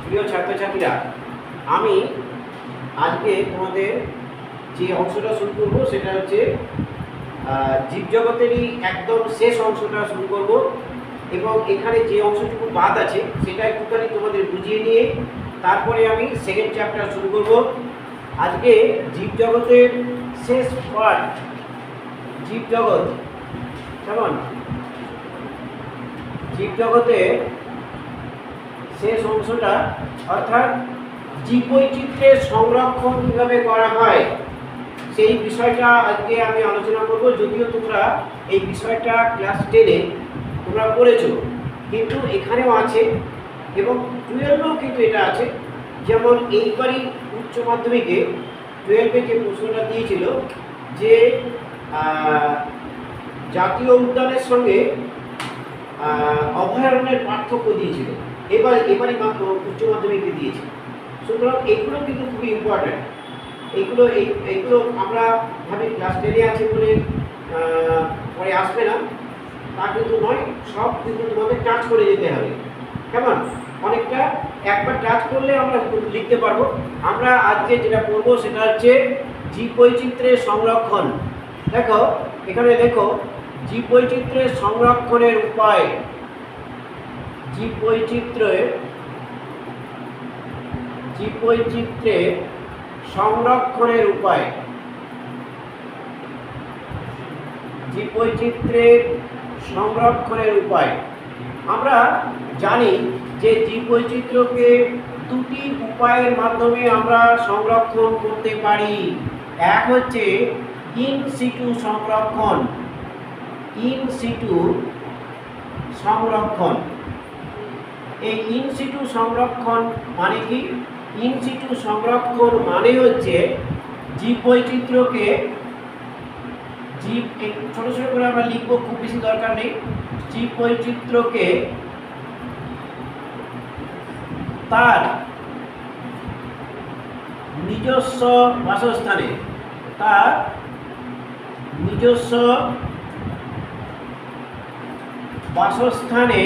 প্রিয় ছাত্রছাত্রীরা, আমি আজকে তোমাদের যে অংশটা শুরু করবো সেটা হচ্ছে জীবজগতেরই একদম শেষ অংশটা শুরু করব এবং এখানে যে অংশটুকু বাদ আছে সেটা একটুখানি তোমাদের বুঝিয়ে নিয়ে তারপরে আমি সেকেন্ড চ্যাপ্টার শুরু করব। আজকে জীবজগতের শেষ পার্ট, জীবজগৎ কেমন, জীবজগতের শেষ অংশটা অর্থাৎ জীববৈচিত্র্যের সংরক্ষণ কীভাবে করা হয় সেই বিষয়টা আজকে আমি আলোচনা করব। যদিও তোমরা এই বিষয়টা ক্লাস 10-এ তোমরা পড়েছো, কিন্তু এখানেও আছে এবং 12-এও কিন্তু এটা আছে। যেমন এইবারই উচ্চ মাধ্যমিকে 12-এ যে প্রশ্নটা দিয়েছিল যে জাতীয় উদ্যানের সঙ্গে অভয়ারণ্যের পার্থক্য দিয়েছিল, এবারই মাত্র উচ্চ মাধ্যমিকে দিয়েছে। সুতরাং এগুলো কিন্তু খুবই ইম্পর্ট্যান্ট। এইগুলো আমরা ভাবি ক্লাস 10-এ আছে বলে পরে আসবে না, তা কিন্তু নয়। সব কিন্তু তোমাদের টাচ করে যেতে হবে, কেমন? অনেকটা একবার টাচ করলে আমরা লিখতে পারবো। আমরা আজকে যেটা পড়বো সেটা হচ্ছে জীববৈচিত্র্যের সংরক্ষণ। দেখো এখানে দেখো, জীববৈচিত্র্যের সংরক্ষণের উপায়, জীববৈচিত্র্যের সংরক্ষণের উপায়, জীববৈচিত্র্যের সংরক্ষণের উপায়। আমরা জানি যে জীববৈচিত্র্যকে দুটি উপায়ের মাধ্যমে আমরা সংরক্ষণ করতে পারি। এক হচ্ছে ইন সিটু সংরক্ষণ, ইন সিটু সংরক্ষণ। এই ইন সিটু সংরক্ষণ মানে কি? ইন সিটু সংরক্ষণ মানে হচ্ছে জীববৈচিত্র্যকে, ছোট ছোট করে আমরা লিখবো, খুব বেশি দরকার নেই। জীববৈচিত্র্যকে তার নিজস্ব বাসস্থানে, তার নিজস্ব বাসস্থানে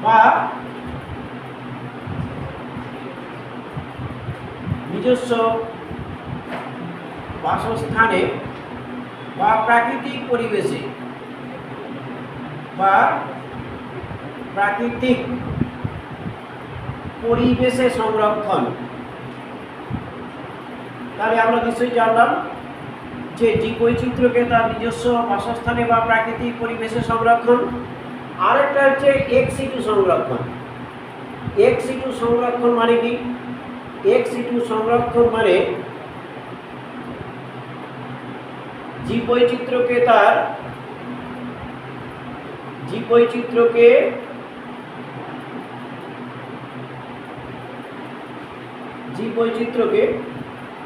বা নিজস্ব বাসস্থানে বা প্রাকৃতিক পরিবেশে সংরক্ষণ। তাহলে আমরা নিশ্চয়ই জানলাম যে জীববৈচিত্র্যকে তার নিজস্ব বাসস্থানে বা প্রাকৃতিক পরিবেশে সংরক্ষণ। আরেকটা হচ্ছে এক্স সিটু সংরক্ষণ। এক্স সিটু সংরক্ষণ মানে কি? এক্স সিটু সংরক্ষণ মানে জীববৈচিত্র্যকে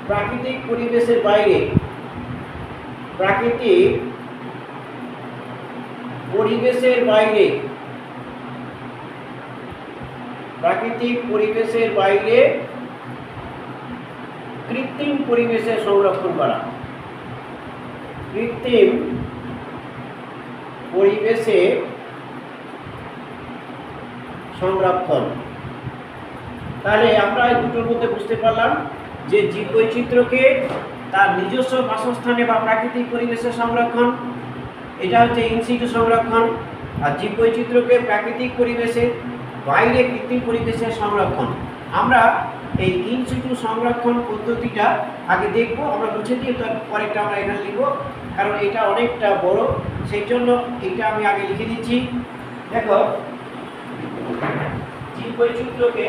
প্রাকৃতিক পরিবেশের বাইরে, প্রাকৃতিক পরিবেশের বাইরে কৃত্রিম পরিবেশে সংরক্ষণ করা, কৃত্রিম পরিবেশে সংরক্ষণ। তাহলে আমরা এই দুটোর মধ্যে বুঝতে পারলাম যে জীববৈচিত্র্যকে তার নিজস্ব বাসস্থানে বা প্রাকৃতিক পরিবেশে সংরক্ষণ, এটা হচ্ছে ইন সিটু সংরক্ষণ। আর জীববৈচিত্র্যকে প্রাকৃতিক পরিবেশে বাইরে কৃত্রিম পরিবেশে সংরক্ষণ। আমরা এই ইন সিটু সংরক্ষণ পদ্ধতিটা আগে দেখব, আমরা বুঝে দিয়ে পরেরটা আমরা এখানে লিখব, কারণ এটা অনেকটা বড়, সেই জন্য এটা আমি আগে লিখে দিচ্ছি। দেখো, জীববৈচিত্র্যকে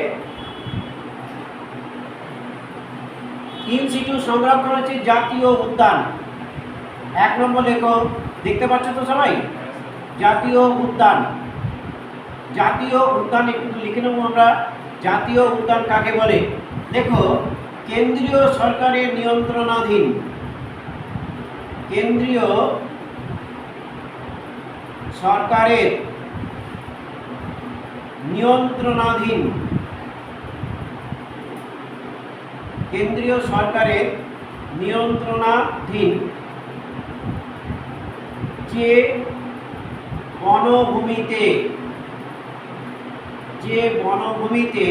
ইন সিটু সংরক্ষণ হচ্ছে জাতীয় উদ্যান। 1 নম্বর লেখো, দেখতে পাচ্ছ তো সবাই? জাতীয় উদ্যান। জাতীয় উদ্যান একটু লিখে নেব আমরা। জাতীয় উদ্যান কাকে বলে? দেখো, কেন্দ্রীয় সরকারের নিয়ন্ত্রণাধীন, কেন্দ্রীয় সরকারের নিয়ন্ত্রণাধীন, কেন্দ্রীয় সরকারের নিয়ন্ত্রণাধীন যে বনভূমিতে যে বনভূমিতে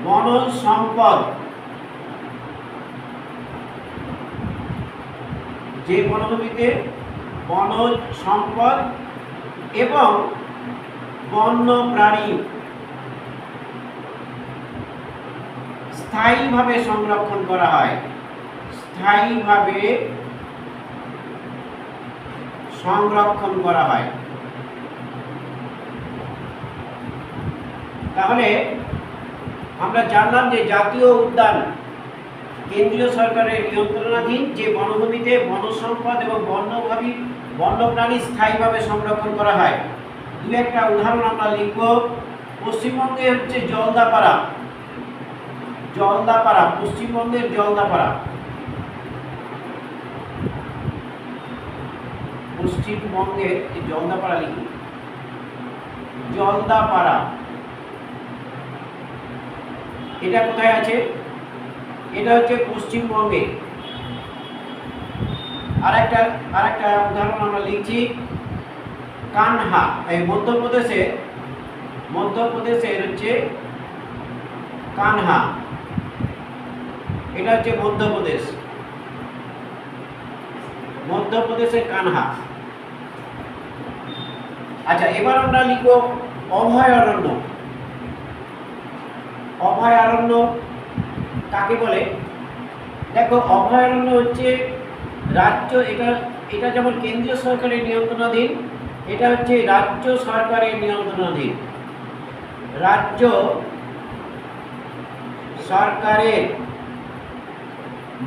বনজ সম্পদ এবং বন্য প্রাণী স্থায়ীভাবে সংরক্ষণ করা হয়, তাহলে আমরা জানলাম যে জাতীয় উদ্যান কেন্দ্রীয় সরকারের নিয়ন্ত্রণাধীন যে বনভূমিতে বনজ সম্পদ এবং বন্যপ্রাণী স্থায়ীভাবে সংরক্ষণ করা হয়। দু একটা উদাহরণ আমরা লিখব। পশ্চিমবঙ্গে হচ্ছে জলদাপাড়া, পশ্চিমবঙ্গের জলদাপাড়া, পশ্চিমবঙ্গের জলদাপাড়া লিখি, জলদাপাড়া এটা কোথায় আছে? এটা হচ্ছে পশ্চিমবঙ্গে। আরেকটা উদাহরণ আমরা লিখছি, কানহা, এই মধ্যপ্রদেশের হচ্ছে কানহা, এটা হচ্ছে মধ্যপ্রদেশের কানহা। আচ্ছা, এবার আমরা লিখব অভয়ারণ্য। অভয়ারণ্য কাকে বলে? দেখো, অভয়ারণ্য হচ্ছে রাজ্য, এটা যেমন কেন্দ্রীয় সরকারের নিয়ন্ত্রণাধীন, এটা হচ্ছে রাজ্য সরকারের নিয়ন্ত্রণাধীন। রাজ্য সরকারের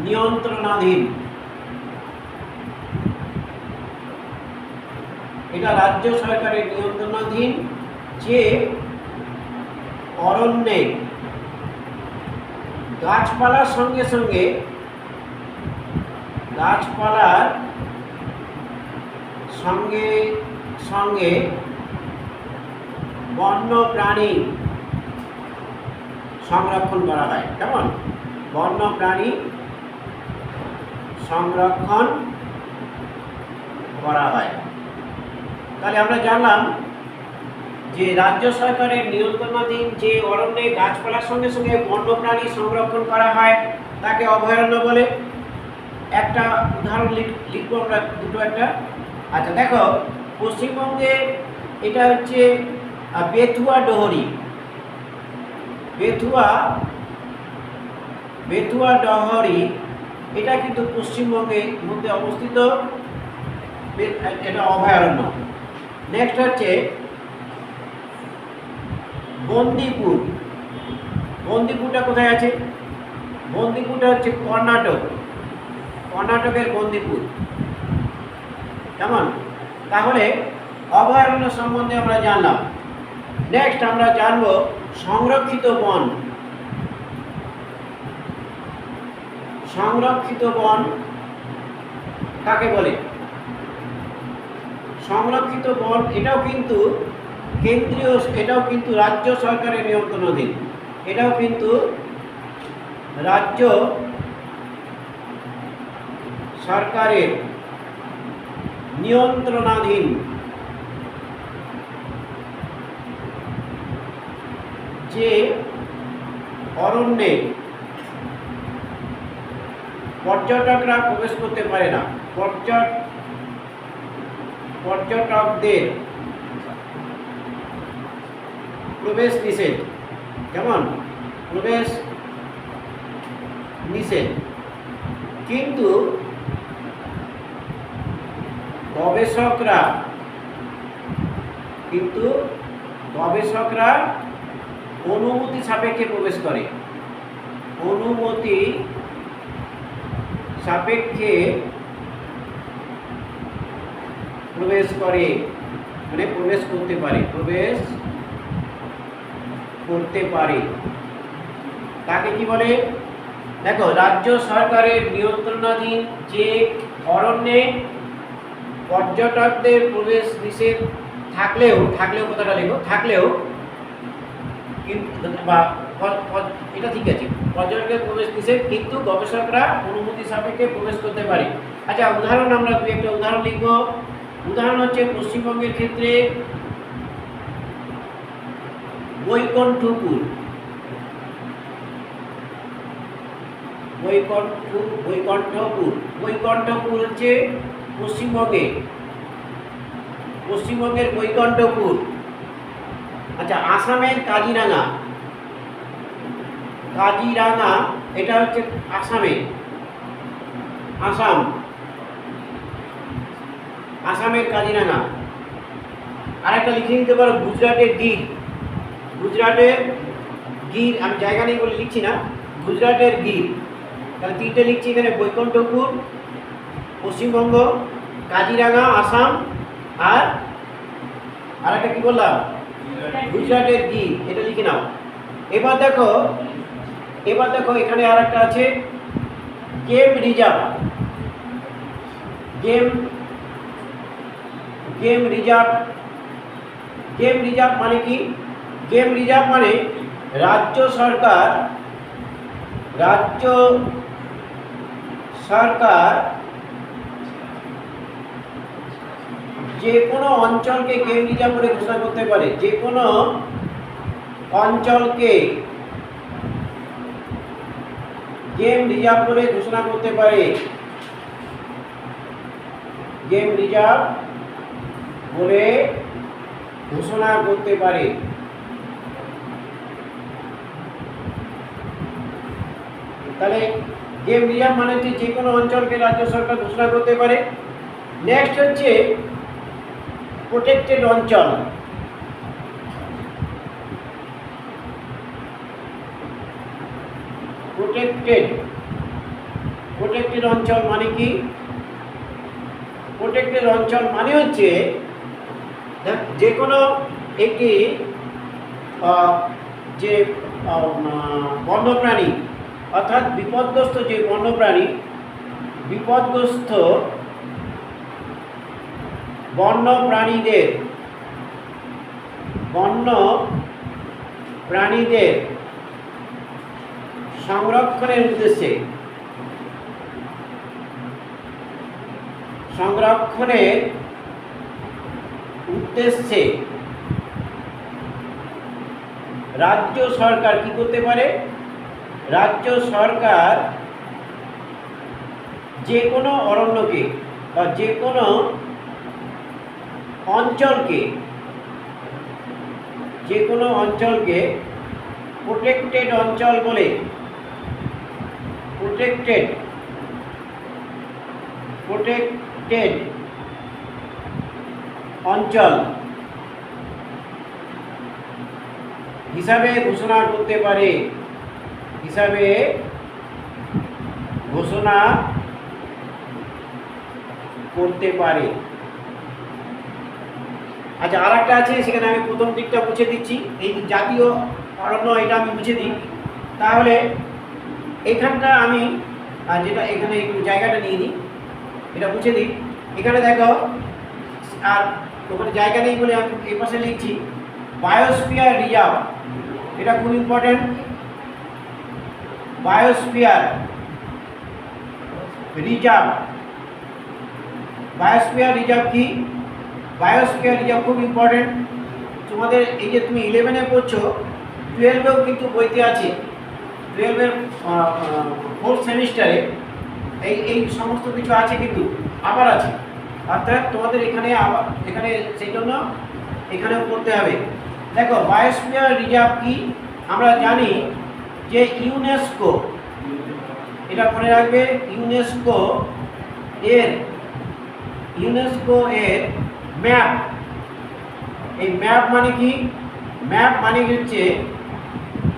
নিয়ন্ত্রণাধীন, এটা রাজ্য সরকারের নিয়ন্ত্রণাধীন যে অরণ্যে গাছপালার সঙ্গে বন্য প্রাণী সংরক্ষণ করা হয়। কেমন? বন্য প্রাণী সংরক্ষণ করা হয়। তাহলে আমরা জানলাম যে রাজ্য সরকারের নিয়ন্ত্রণাধীন যে অরণ্যে গাছপালার সঙ্গে সঙ্গে বন্যপ্রাণী সংরক্ষণ করা হয় তাকে অভয়ারণ্য বলে। একটা উদাহরণ লিখবো আমরা, দুটো একটা। আচ্ছা দেখো, পশ্চিমবঙ্গে এটা হচ্ছে বেথুয়া ডহরি, এটা কিন্তু পশ্চিমবঙ্গের মধ্যে অবস্থিত, এটা অভয়ারণ্য। নেক্সট হচ্ছে বন্দিপুরটা কোথায় আছে? বন্দিপুরটা হচ্ছে কর্ণাটকের বন্দিপুর। কেমন? তাহলে অভয়ারণ্য সম্বন্ধে আমরা জানলাম। নেক্সট আমরা জানব সংরক্ষিত বন কাকে বলে? সংরক্ষিত বন এটাও কিন্তু রাজ্য সরকারের নিয়ন্ত্রণাধীন, এটাও কিন্তু রাজ্য সরকারের নিয়ন্ত্রণাধীন যে অরণ্যে পর্যটকরা প্রবেশ করতে পারে না, পর্যটকদের প্রবেশ নিষেধ। যেমন প্রবেশ নিষেধ, কিন্তু গবেষকরা অনুমতি সাপেক্ষে প্রবেশ করে, অনুমতি সাপেক্ষে প্রবেশ করে, মানে প্রবেশ করতে পারে। তাকে কি বলে? দেখো, রাজ্য সরকারের নিয়ন্ত্রণাধীন যে অরণ্যে পর্যটকদের প্রবেশ নিষেধ থাকলেও কথাটা লেখো, এটা ঠিক আছে, পর্যটকের প্রবেশ নিষেধ কিন্তু গবেষকরা অনুমতি সাপেক্ষে প্রবেশ করতে পারে। আচ্ছা, উদাহরণ আমরা দু একটা উদাহরণ লিখব। উদাহরণ হচ্ছে পশ্চিমবঙ্গের ক্ষেত্রে বৈকুণ্ঠপুর, বৈকুণ্ঠপুর হচ্ছে পশ্চিমবঙ্গের বৈকুণ্ঠপুর। আচ্ছা, আসামের কাজিরাঙা, এটা হচ্ছে আসামের কাজিরাঙা। আরেকটা লিখে নিতে পারো গুজরাটের গির, আমি জায়গা নেই বলে লিখছি না, গুজরাটের গির। তাহলে তিনটে লিখছি এখানে, বৈকুণ্ঠপুর পশ্চিমবঙ্গ, কাজিরাঙা আসাম, আর আরেকটা কি বললাম, গুজরাটের গির। এটা লিখে নাও। এবার দেখো এখানে আরেকটা আছে গেম রিজার্ভ। মানে কি? গেম রিজার্ভ মানে রাজ্য সরকার যে কোনো অঞ্চলকে গেম রিজার্ভ বলে ঘোষণা করতে পারে। যে কোনো অঞ্চলকে গেম রিজার্ভ বলে ঘোষণা করতে পারে। তাহলে গেম রিজার্ভ মানে হচ্ছে যে কোনো অঞ্চলকে রাজ্য সরকার ঘোষণা করতে পারে। নেক্সট হচ্ছে প্রোটেক্টেড অঞ্চল। প্রোটেক্টেড অঞ্চল মানে কি? প্রোটেক্টেড অঞ্চল মানে হচ্ছে যে কোনো একটি যে বন্যপ্রাণী, অর্থাৎ বিপদগ্রস্ত যে বিপদগ্রস্ত বন্যপ্রাণীদের সংরক্ষণের উদ্দেশ্যে রাজ্য সরকার কি করতে পারে? রাজ্য সরকার যে কোনো অরণ্যকে বা যে কোনো অঞ্চলকে প্রোটেক্টেড অঞ্চল বলে প্রোটেক্টেড অঞ্চল হিসাবে ঘোষণা করতে পারে। আচ্ছা, আর একটা আছে, সেখানে আমি প্রথম দিকটা বুঝে দিচ্ছি। এই জাতীয় অরণ্য এটা আমি বুঝে দিই। তাহলে এখানটা আমি যেটা এখানে একটু জায়গাটা নিয়ে নিই, এটা বুঝে দিই। এখানে দেখো, আর ওখানে জায়গা নেই বলে আমি এই পাশে লিখছি বায়োস্ফিয়ার রিজার্ভ। এটা খুব ইম্পর্টেন্ট। বায়োস্ফিয়ার রিজার্ভ কি? বায়োস্ফিয়ার রিজার্ভ খুব ইম্পর্টেন্ট। তোমাদের এই যে তুমি 11-এ পড়ছো, 12-এও কিন্তু বইতে আছে। 12-এর 4th সেমিস্টারে এই সমস্ত কিছু আছে, কিন্তু আবার আছে। অর্থাৎ তোমাদের এখানে সেই জন্য এখানেও পড়তে হবে। দেখো, বায়োস্ফিয়ার রিজার্ভ কি? আমরা জানি যে ইউনেস্কো, এটা মনে রাখবে, ইউনেস্কো এর ম্যাপ। এই ম্যাপ মানে কি? ম্যাপ মানে হচ্ছে,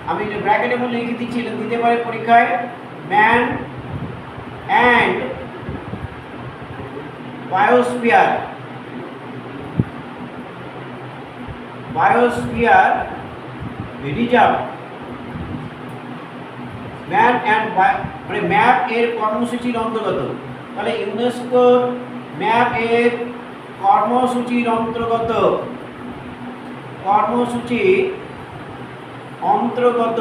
আমি ব্র্যাকেটের মধ্যে লিখে দিচ্ছি, দিতে পারে পরীক্ষায়, man and biosphere reserve. Man and মানে ম্যাপ এর কর্মসূচির অন্তর্গত। তাহলে ইউনেস্কো ম্যাপ এর কর্মসূচির অন্তর্গত।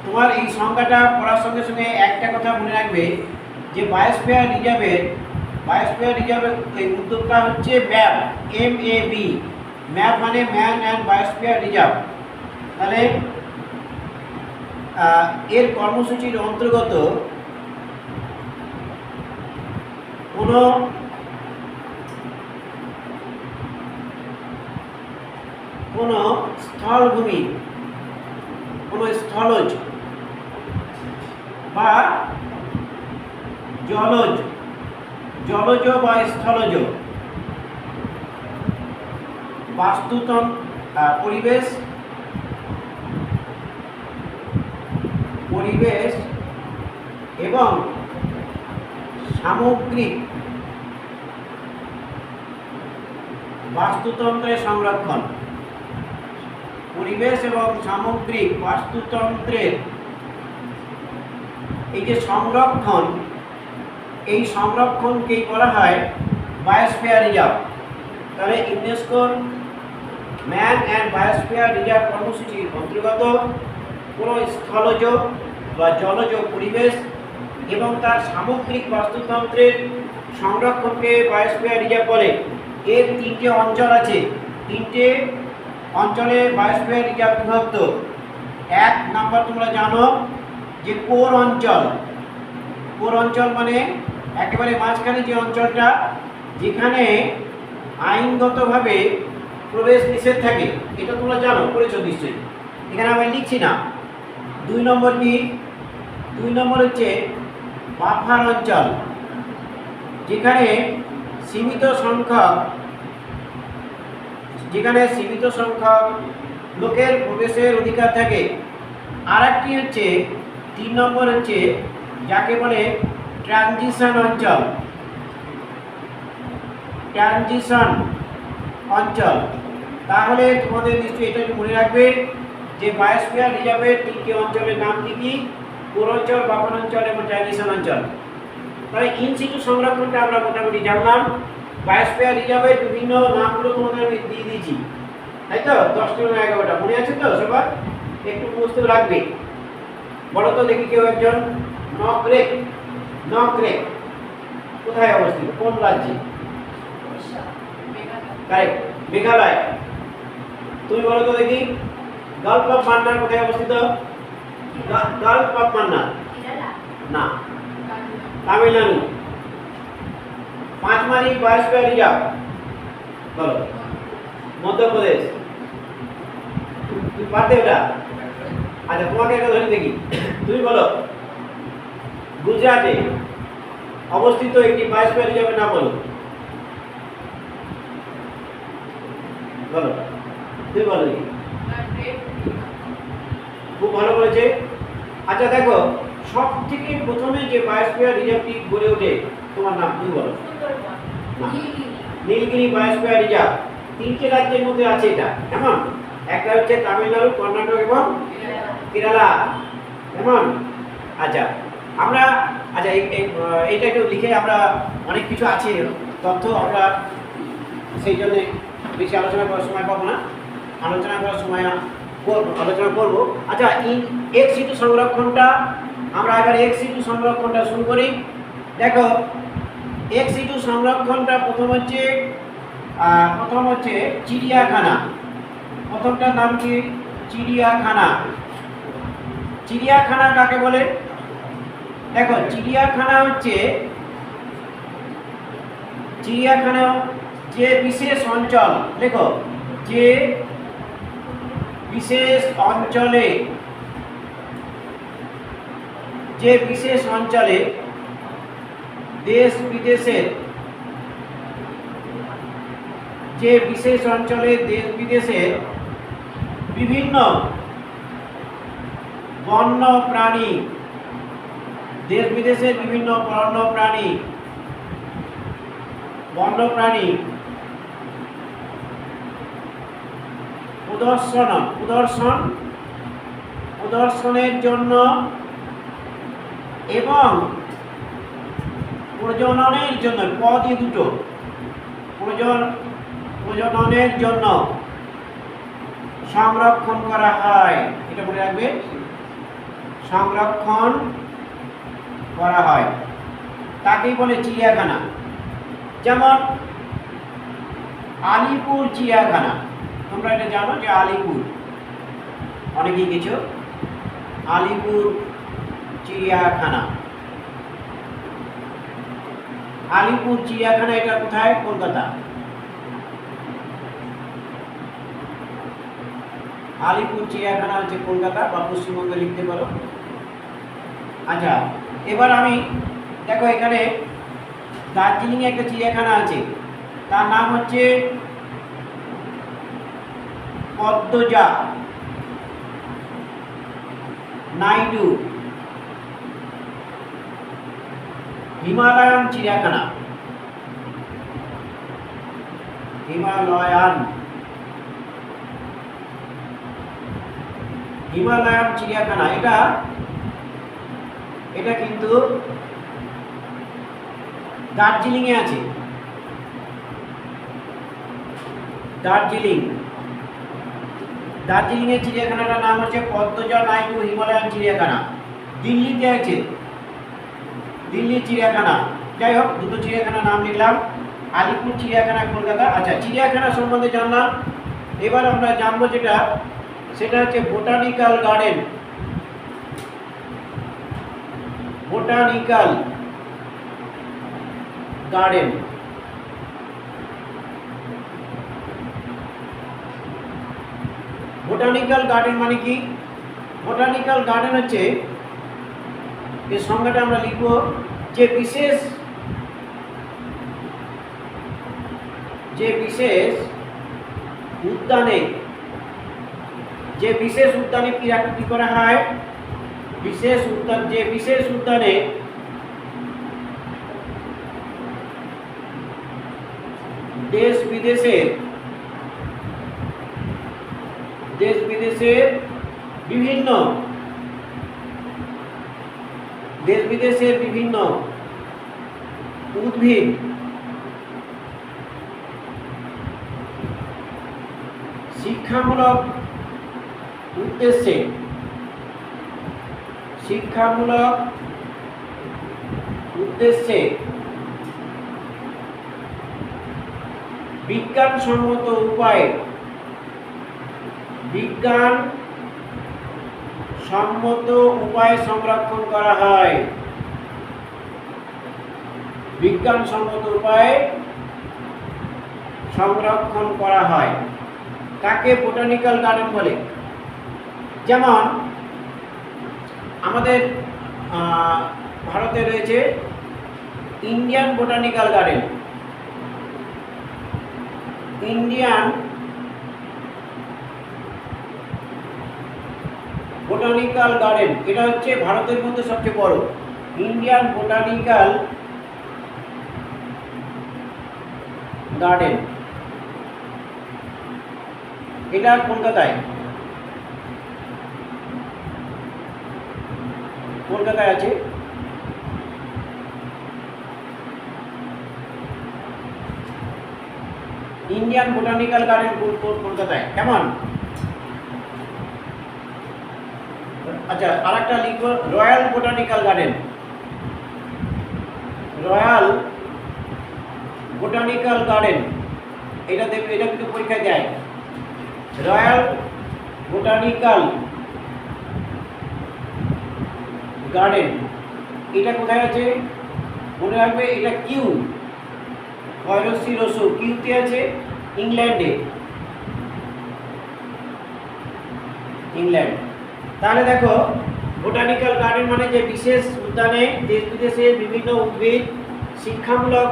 তোমার এই সংখ্যাটা পড়ার সঙ্গে সঙ্গে একটা কথা মনে রাখবে, যে বায়োস্ফিয়ার রিজার্ভের বায়োস্ফিয়ার রিজার্ভের এই উদ্যোগটা হচ্ছে ম্যাপ, MAB, ম্যাপ মানে ম্যান অ্যান্ড বায়োস্ফিয়ার রিজার্ভ। তাহলে এর কর্মসূচির অন্তর্গত কোনো স্থলভূমি, কোনো স্থলজ বা জলজ বা স্থলজ পরিবেশ এবং সামগ্রিক বাস্তুতন্ত্রের সংরক্ষণ, পরিবেশ এবং সামগ্রিক বাস্তুতন্ত্রের এই যে সংরক্ষণ, এই সংরক্ষণকেই বলা হয় বায়োস্ফিয়ার রিজার্ভ। তাহলে ইউনেস্কোর ম্যান অ্যান্ড বায়োস্ফিয়ার রিজার্ভ কর্মসূচির অন্তর্গত কোনো স্থলজ বা জলজ পরিবেশ এবং তার সামগ্রিক বাস্তুতন্ত্রের সংরক্ষণকে বায়োস্ফিয়ার রিজার্ভ বলে। এর 3টে অঞ্চল আছে, 3টে অঞ্চলে বায়োস্ফিয়ার রিজার্ভ বিভক্ত। 1 নাম্বার তোমরা জানো যে কোর অঞ্চল। কোর অঞ্চল মানে একেবারে মাঝখানে যে অঞ্চলটা, যেখানে আইনগতভাবে প্রবেশ নিষেধ থাকে, এটা তোমরা জানো, পড়েছো নিশ্চয়ই, এখানে আমি লিখছি না। 2 নম্বর কি? 2 নম্বর হচ্ছে বাফার অঞ্চল, যেখানে সীমিত সংখ্যক লোকের প্রবেশের অধিকার থাকে। আর একটি হচ্ছে 3 নম্বর হচ্ছে যাকে বলে ট্রানজিশন অঞ্চল। তাহলে তোমাদের নিশ্চয়ই এটা একটু মনে রাখবে যে বায়োস্ফিয়ার রিজার্ভের 3টি অঞ্চলের নাম কি? কোর অঞ্চল, বাফার অঞ্চল এবং ট্রানজিশন অঞ্চল। তাহলে ইন সিটু সংরক্ষণটা আমরা মোটামুটি জানলাম। বায়োস্ফিয়ার রিজার্ভের বিভিন্ন নামগুলো তোমাদের আমি দিয়ে দিয়েছি, তাই তো? 10টা না 11টা মনে আছে তো সবার? একটু বুঝতে লাগবে। বলো তো দেখি কেউ একজন। নকরেক কোথায় অবস্থিত, কোন রাজ্যে? কারেক্ট, মেঘালয়। তুমি বলো তো দেখি গালফ অফ মান্নার কোথায় অবস্থিত? গালফ অফ মান্নার না, তামিলনাড়ু। পাঁচমারি বায়োস্ফিয়ার রিজার্ভ বলো, মধ্যপ্রদেশ। তুমি পারতে ওটা? আচ্ছা, তোমাকে একটা ধরে দেখি, তুমি বলো গুজরাটে অবস্থিত একটি বায়োস্ফিয়ার রিজার্ভের নাম বলো। বলো, তুমি বলো দেখি। খুব ভালো বলেছে। আচ্ছা দেখো, সব থেকে প্রথমে যে বায়োস্ফিয়ার রিজার্ভটি গড়ে ওঠে, তোমার নাম তুমি বলো। নীলগিরি বায়োস্ফিয়ার রিজার্ভ 3টে রাজ্যের মধ্যে আছে এটা, কেমন? একটা হচ্ছে তামিলনাড়ু, কর্ণাটক এবং কেরালা, কেমন? আচ্ছা আমরা এইটা একটু লিখে, আমরা অনেক কিছু আছে তথ্য, আমরা সেই জন্যে বেশি আলোচনা করার সময় পাবো না, আলোচনা করবো। আচ্ছা, এক্স সিটু সংরক্ষণটা আমরা এবার এক্স সিটু সংরক্ষণটা শুরু করি। দেখো, এক্স সিটু সংরক্ষণটা প্রথম হচ্ছে চিড়িয়াখানা। প্রথমটার নাম কি? চিড়িয়াখানা। চিড়িয়াখানা কাকে বলে? দেখো, চিড়িয়াখানা যে বিশেষ অঞ্চল, দেখো, যে বিশেষ অঞ্চলে দেশ বিদেশের বিভিন্ন বন্য প্রাণী, প্রদর্শনের জন্য এবং প্রজননের জন্য, পদই দুটো, প্রজননের জন্য সংরক্ষণ করা হয়। এটা মনে রাখবে, সংরক্ষণ করা হয়, তাকেই বলে চিড়িয়াখানা। যেমন আলিপুর চিড়িয়াখানা, তোমরা এটা জানো যে আলিপুর, অনেকেই গেছো, আলিপুর চিড়িয়াখানা। আলিপুর চিড়িয়াখানা এটা কোথায়? কলকাতা। আলিপুর চিড়িয়াখানা হচ্ছে কলকাতা বা পশ্চিমবঙ্গে লিখতে পারো। আচ্ছা, এবার আমি দেখো এখানে দার্জিলিংয়ে একটা চিড়িয়াখানা আছে, তার নাম হচ্ছে পদ্মজা নাইডু হিমালয়ান চিড়িয়াখানা। হিমালয়ান চিড়িয়াখানা এটা কিন্তু দার্জিলিংয়ে আছে। দার্জিলিংয়ের চিড়িয়াখানাটার নাম হচ্ছে পদ্মজা নাইডু হিমালয়ান চিড়িয়াখানা। দিল্লিতে আছে দিল্লি চিড়িয়াখানা। যাই হোক, দুটো চিড়িয়াখানার নাম লিখলাম, আলিপুর চিড়িয়াখানা কলকাতা। আচ্ছা, চিড়িয়াখানা সম্বন্ধে জানলাম। এবার আমরা জানবো সেটা হচ্ছে botanical garden. Botanical garden botanical garden মানে কি? বোটানিক্যাল গার্ডেন হচ্ছে, এই সংজ্ঞাটা আমরা লিখব, যে বিশেষ উদ্যানে কি করা হয়? বিশেষ উদ্যানে দেশ বিদেশের বিভিন্ন উদ্ভিদ শিক্ষামূলক উদ্দেশ্যে বিজ্ঞানসম্মত উপায়ে সংরক্ষণ করা হয়। বিজ্ঞানসম্মত উপায়ে সংরক্ষণ করা হয়। কাকে বোটানিক্যাল গার্ডেন বলে? যেমন আমাদের ভারতে রয়েছে Indian botanical garden. Indian botanical garden এটা হচ্ছে ভারতের মধ্যে সবচেয়ে বড়। ইন্ডিয়ান বোটানিক্যাল গার্ডেন এটা কলকাতায় আছে। ইন্ডিয়ান বোটানিক্যাল গার্ডেন কলকাতায়। কেমন? আচ্ছা, আরেকটা লিখবো, royal botanical garden. Royal botanical garden এটা কিন্তু পরীক্ষায় দেয়। রয়্যাল বোটানিক্যাল গার্ডেন এটা কোথায় আছে? মনে রাখবে, এটা কিউতে আছে, ইংল্যান্ড। তাহলে দেখো, বোটানিক্যাল গার্ডেন মানে যে বিশেষ উদ্যানে দেশ বিদেশের বিভিন্ন উদ্ভিদ শিক্ষামূলক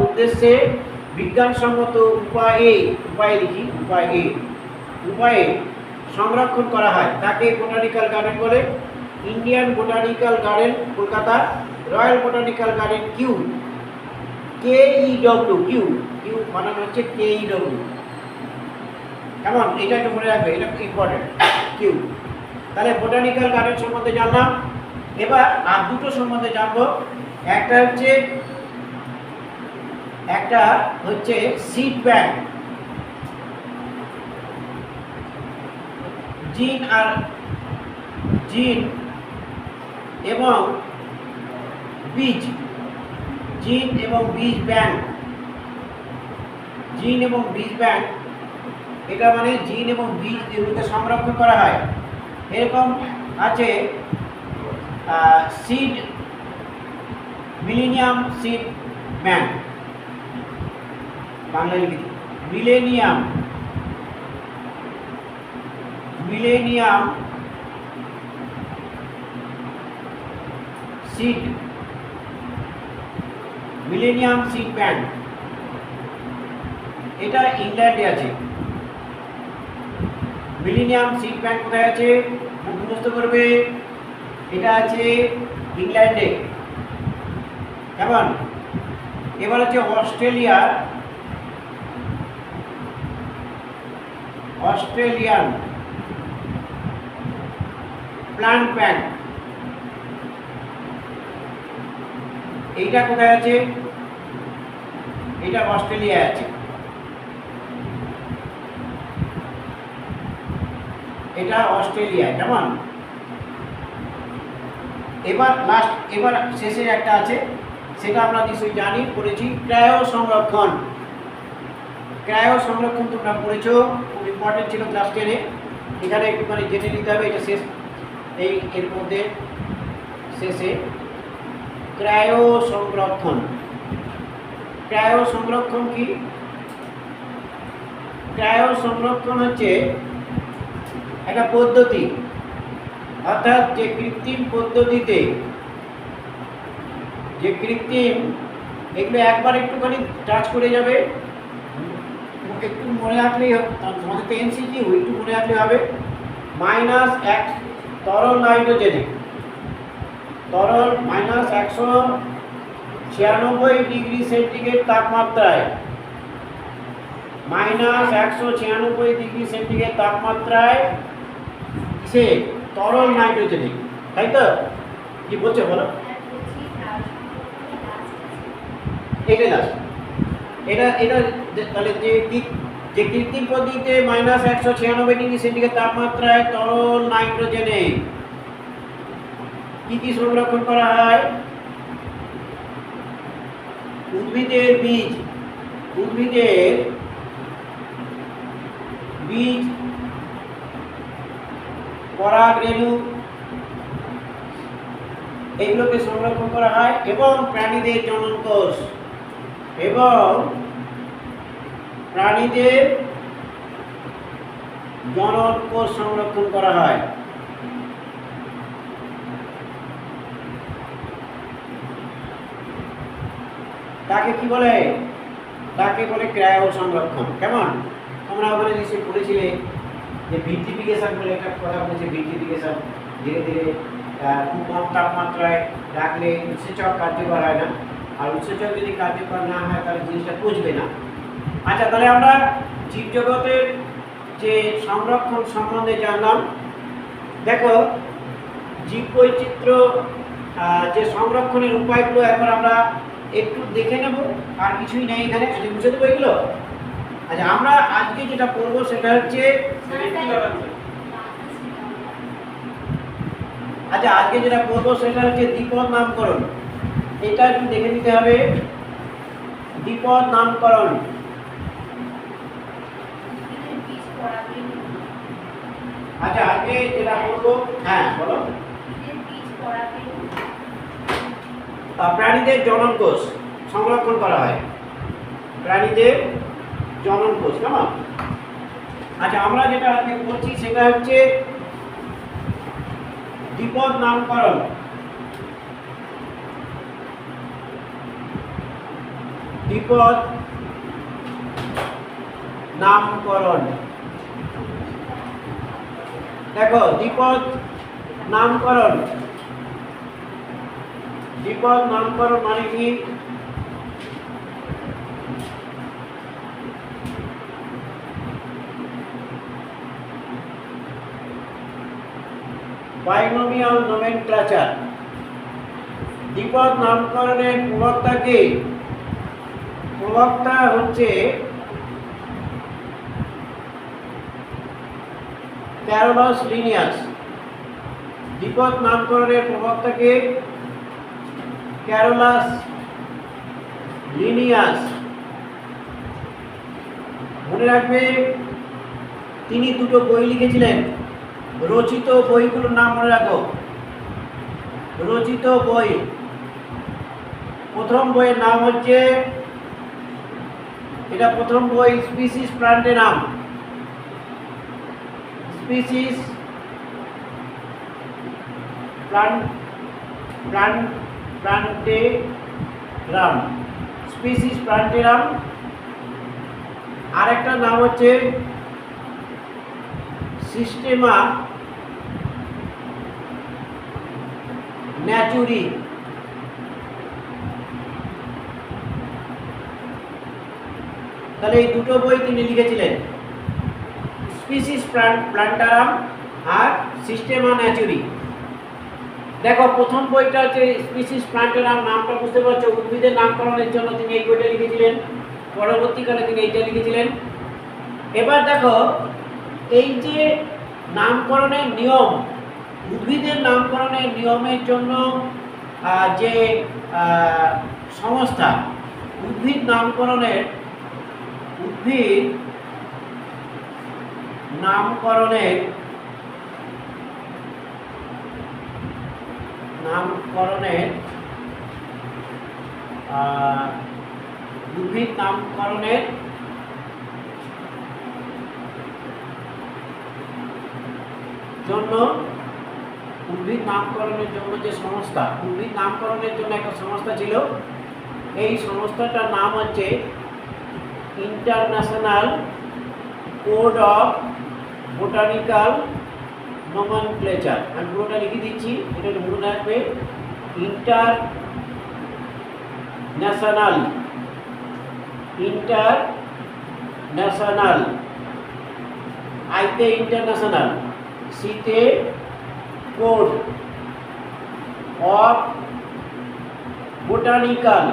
উদ্দেশ্যে বিজ্ঞানসম্মত উপায়ে সংরক্ষণ করা হয়। তাকে বোটানিক্যাল গার্ডেন বলে। Indian botanical garden Kolkata, royal botanical garden Kew বানানো হচ্ছে KEW। কেমন? এটা একটু মনে রাখবে, এটা ইম্পর্টেন্ট, কিউ। তাহলে বোটানিক্যাল গার্ডেন সম্বন্ধে জানলাম। এবার আর দুটো সম্বন্ধে জানবো। একটা হচ্ছে সিড ব্যাংক। জিন এবং বীজ জিন এবং বীজ ব্যাংক, জিন এবং বীজ ব্যাংক, এটা মানে জিন এবং বীজ যেগুলোকে সংরক্ষণ করা হয়। এরকম আছে সিড, মিলেনিয়াম সিড ব্যাংক, বাংলায় লিখি millennium, millennium seed, millennium seed bank, এটা ইংল্যান্ডে আছে। মিলেনিয়াম সিড ব্যাংক কোথায় আছে মুখস্থ করবে, এটা আছে ইংল্যান্ডে। কেমন? এবার হচ্ছে অস্ট্রেলিয়ান প্ল্যান্ট ব্যাংক, এইটা কোথায় আছে? এটা অস্ট্রেলিয়ায় আছে। এটা অস্ট্রেলিয়ায়। কেমন? এবার শেষের একটা আছে, সেটা আমরা নিশ্চয়ই জানি, পড়েছি, ক্রায়ো সংরক্ষণ। ক্রায়ো সংরক্ষণ তোমরা পড়েছো, খুব ইম্পর্টেন্ট ছিল ক্লাস 10-এ। এখানে একটুখানি জেনে নিতে হবে, এটা শেষ, এর মধ্যে শেষে ক্রায়ো সংরক্ষণ। ক্রায়ো সংরক্ষণ কি? ক্রায়ো সংরক্ষণ হচ্ছে একটা পদ্ধতি, অর্থাৎ যে কৃত্রিম পদ্ধতিতে, যে কৃত্রিম, এগুলো একবার একটুখানি টাচ করে যাবে, একটু মনে রাখলেই তোমাদের তো এমসিকিউ, একটু মনে রাখলে হবে। -1 তরল নাইট্রোজেনে, তরল -196 ডিগ্রি সেন্টিগ্রেড তাপমাত্রায়, -196 ডিগ্রি সেন্টিগ্রেড তাপমাত্রায় সে তরল নাইট্রোজেনে, তাই তো? কি বলছে বলো? এটা তাহলে যে কৃত্রিম পদ্ধতিতে -196 ডিগ্রি সেন্টিগ্রেড তাপমাত্রায় তরল নাইট্রোজেনে কি কি সংরক্ষণ করা হয়? উদ্ভিদের বীজ, পরাগরেণু, এগুলোকে সংরক্ষণ করা হয়, এবং প্রাণীদের জনন কোষ, সংরক্ষণ করা হয়। তাকে কি বলে? তাকে বলে ক্রায়ো সংরক্ষণ। কেমন? তোমরা ওখানে নিশ্চয়ই পড়েছিলে যে ভিট্রিফিকেশন বলে একটা কথা বলেছে, ভিট্রিফিকেশন, ধীরে ধীরে খুব কম তাপমাত্রায় রাখলে উৎসেচক কার্যকর হয় না, আর উৎসেচক যদি কার্যকর না হয় তাহলে জিনিসটা বুঝবে না। আচ্ছা, তাহলে আমরা জীবজগতের যে সংরক্ষণ সম্বন্ধে জানলাম। দেখো, জীববৈচিত্র্য যে সংরক্ষণের উপায়গুলো একবার আমরা একটু দেখে নেব, আর কিছুই নেই এখানে, বুঝে দেবো এগুলো। আচ্ছা, আমরা আজকে যেটা পড়বো সেটা হচ্ছে দ্বিপদ নামকরণ। এটা একটু দেখে নিতে হবে, দ্বিপদ নামকরণ। আচ্ছা, আজকে যেটা পড়বো, হ্যাঁ বলো। প্রাণীদের জনন কোষ সংরক্ষণ করা হয়, প্রাণীদের জনন কোষ। কেমন? আচ্ছা, আমরা যেটা আজকে করছি সেটা হচ্ছে দ্বিপদ নামকরণ। দ্বিপদ নামকরণ। দেখো, দ্বিপদ নামকরণ মানে কি? Binomial nomenclature. দ্বিপদ নামকরণের প্রবক্তা হচ্ছে ক্যারোলাস লিনিয়াস। দ্বিপদ নামকরণের প্রবক্তাকে ক্যারোলাস লিনিয়াস। মনে রাখবে তিনি দুটো বই লিখেছিলেন। রচিত বইগুলোর নাম মনে রাখো। রচিত বই, প্রথম বইয়ের নাম হচ্ছে, এটা প্রথম বই, Species Plantarum. Species Plantarum, Species Plantarum. আরেকটা নাম হচ্ছে সিস্টেমা ন্যাচুরি। তাহলে এই দুটো বই তিনি লিখেছিলেন, স্পিসিস প্ল্যান্টারাম আর সিস্টেমা ন্যাচুরি। দেখো প্রথম বইটা হচ্ছে স্পিসিস প্ল্যান্টারাম, নামটা বুঝতে পারছো, উদ্ভিদের নামকরণের জন্য তিনি এই বইটা লিখেছিলেন। পরবর্তীকালে তিনি এইটা লিখেছিলেন। এবার দেখো এই যে নামকরণের নিয়ম, উদ্ভিদের নামকরণের নিয়মের জন্য যে সংস্থা, উদ্ভিদ নামকরণের জন্য যে সংস্থা, উদ্ভিদ নামকরণের জন্য একটা সংস্থা ছিল। এই সংস্থাটার নাম হচ্ছে international code of botanical nomenclature. আমি পুরোটা লিখে দিচ্ছি, এটা মনে রাখবে। ইন্টারন্যাশনাল, আইতে ইন্টারন্যাশনাল, সিতে কোড অফ বোটানিক্যাল,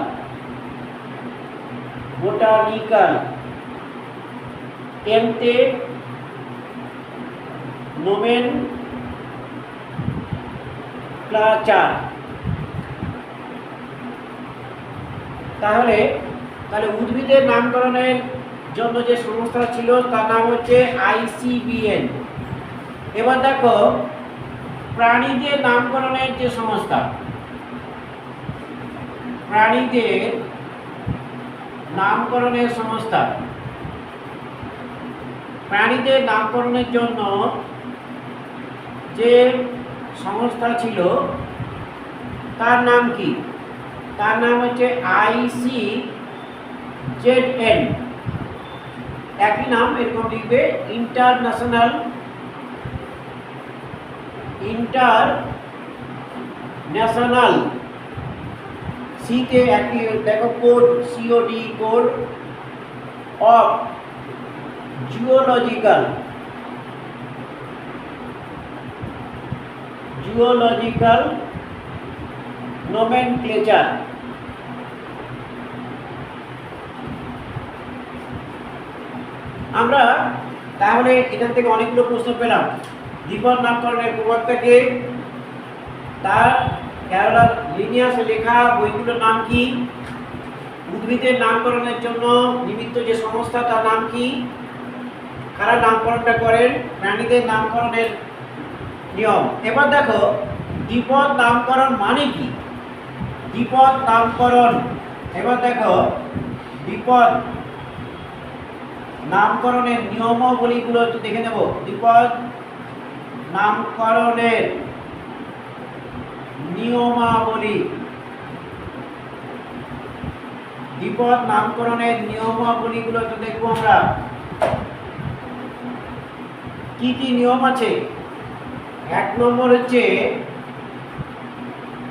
এমতে নোমেনক্লেচার। তাহলে উদ্ভিদের নামকরণের জন্য যে সংস্থা ছিল তার নাম হচ্ছে ICBN। এবার দেখো প্রাণীদের নামকরণের যে সংস্থা, প্রাণীদের নামকরণের সংস্থা, প্রাণীদের নামকরণের জন্য যে সংস্থা ছিল তার নাম কি? তার নাম হচ্ছে ICZN। একই নাম, এরকম লিখবে, ইন্টারন্যাশনাল সিতে একই দেখো code, COD, code of geological nomenclature. আমরা তাহলে এখান থেকে অনেকগুলো প্রশ্ন পেলাম। জীবন নামকরণের প্রবক্তাকে, তার কেরালা লিনিয়াসে লেখা বইগুলোর নাম কি, উদ্ভিদের নামকরণের জন্য নিমিত্ত যে সংস্থা তার নাম কি, কারা নামকরণটা করেন, প্রাণীদের নামকরণের নিয়ম। এবার দেখো দ্বিপদ নামকরণ মানে কি? দ্বিপদ নামকরণ, এবার দেখো দ্বিপদ নামকরণের নিয়মাবলীগুলো একটু দেখে নেব। দ্বিপদ নামকরণের নিয়মাবলী, দ্বিপদ নামকরণের নিয়মাবলীগুলো একটু দেখবো আমরা। কি কি নিয়ম আছে? 1 নম্বর হচ্ছে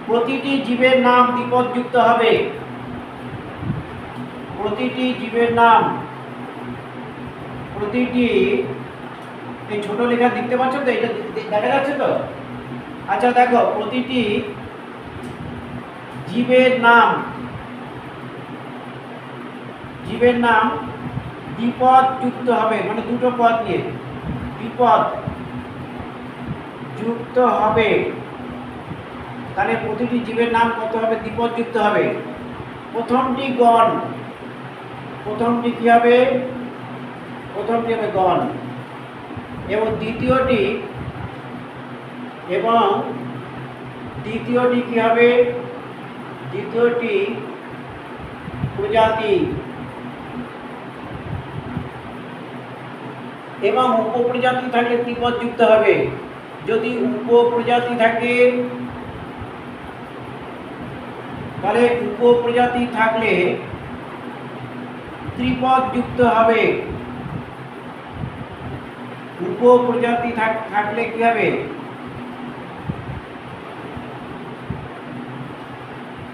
প্রতিটি জীবের নাম দ্বিপদযুক্ত হবে। প্রতিটি জীবের নাম, প্রতিটি, এই ছোট লেখা দেখতে পাচ্ছ তো, এটা দেখা যাচ্ছে তো? আচ্ছা দেখো, প্রতিটি জীবের নাম দ্বিপদ যুক্ত হবে, মানে দুটো পদ নিয়ে দ্বিপদ যুক্ত হবে। তাহলে প্রতিটি জীবের নাম কত হবে? দ্বিপদ যুক্ত হবে। প্রথমটি গণ, প্রথমটি কি হবে? প্রথমটি হবে গণ, এবং দ্বিতীয়টি কি হবে? দ্বিতীয়টি প্রজাতি, এবং উপপ্রজাতি থাকলে ত্রিপদ যুক্ত হবে। যদি উপপ্রজাতি থাকে তাহলে উপপ্রজাতি থাকলে ত্রিপদ যুক্ত হবে। উপপ্রজাতি থাকলে কি হবে?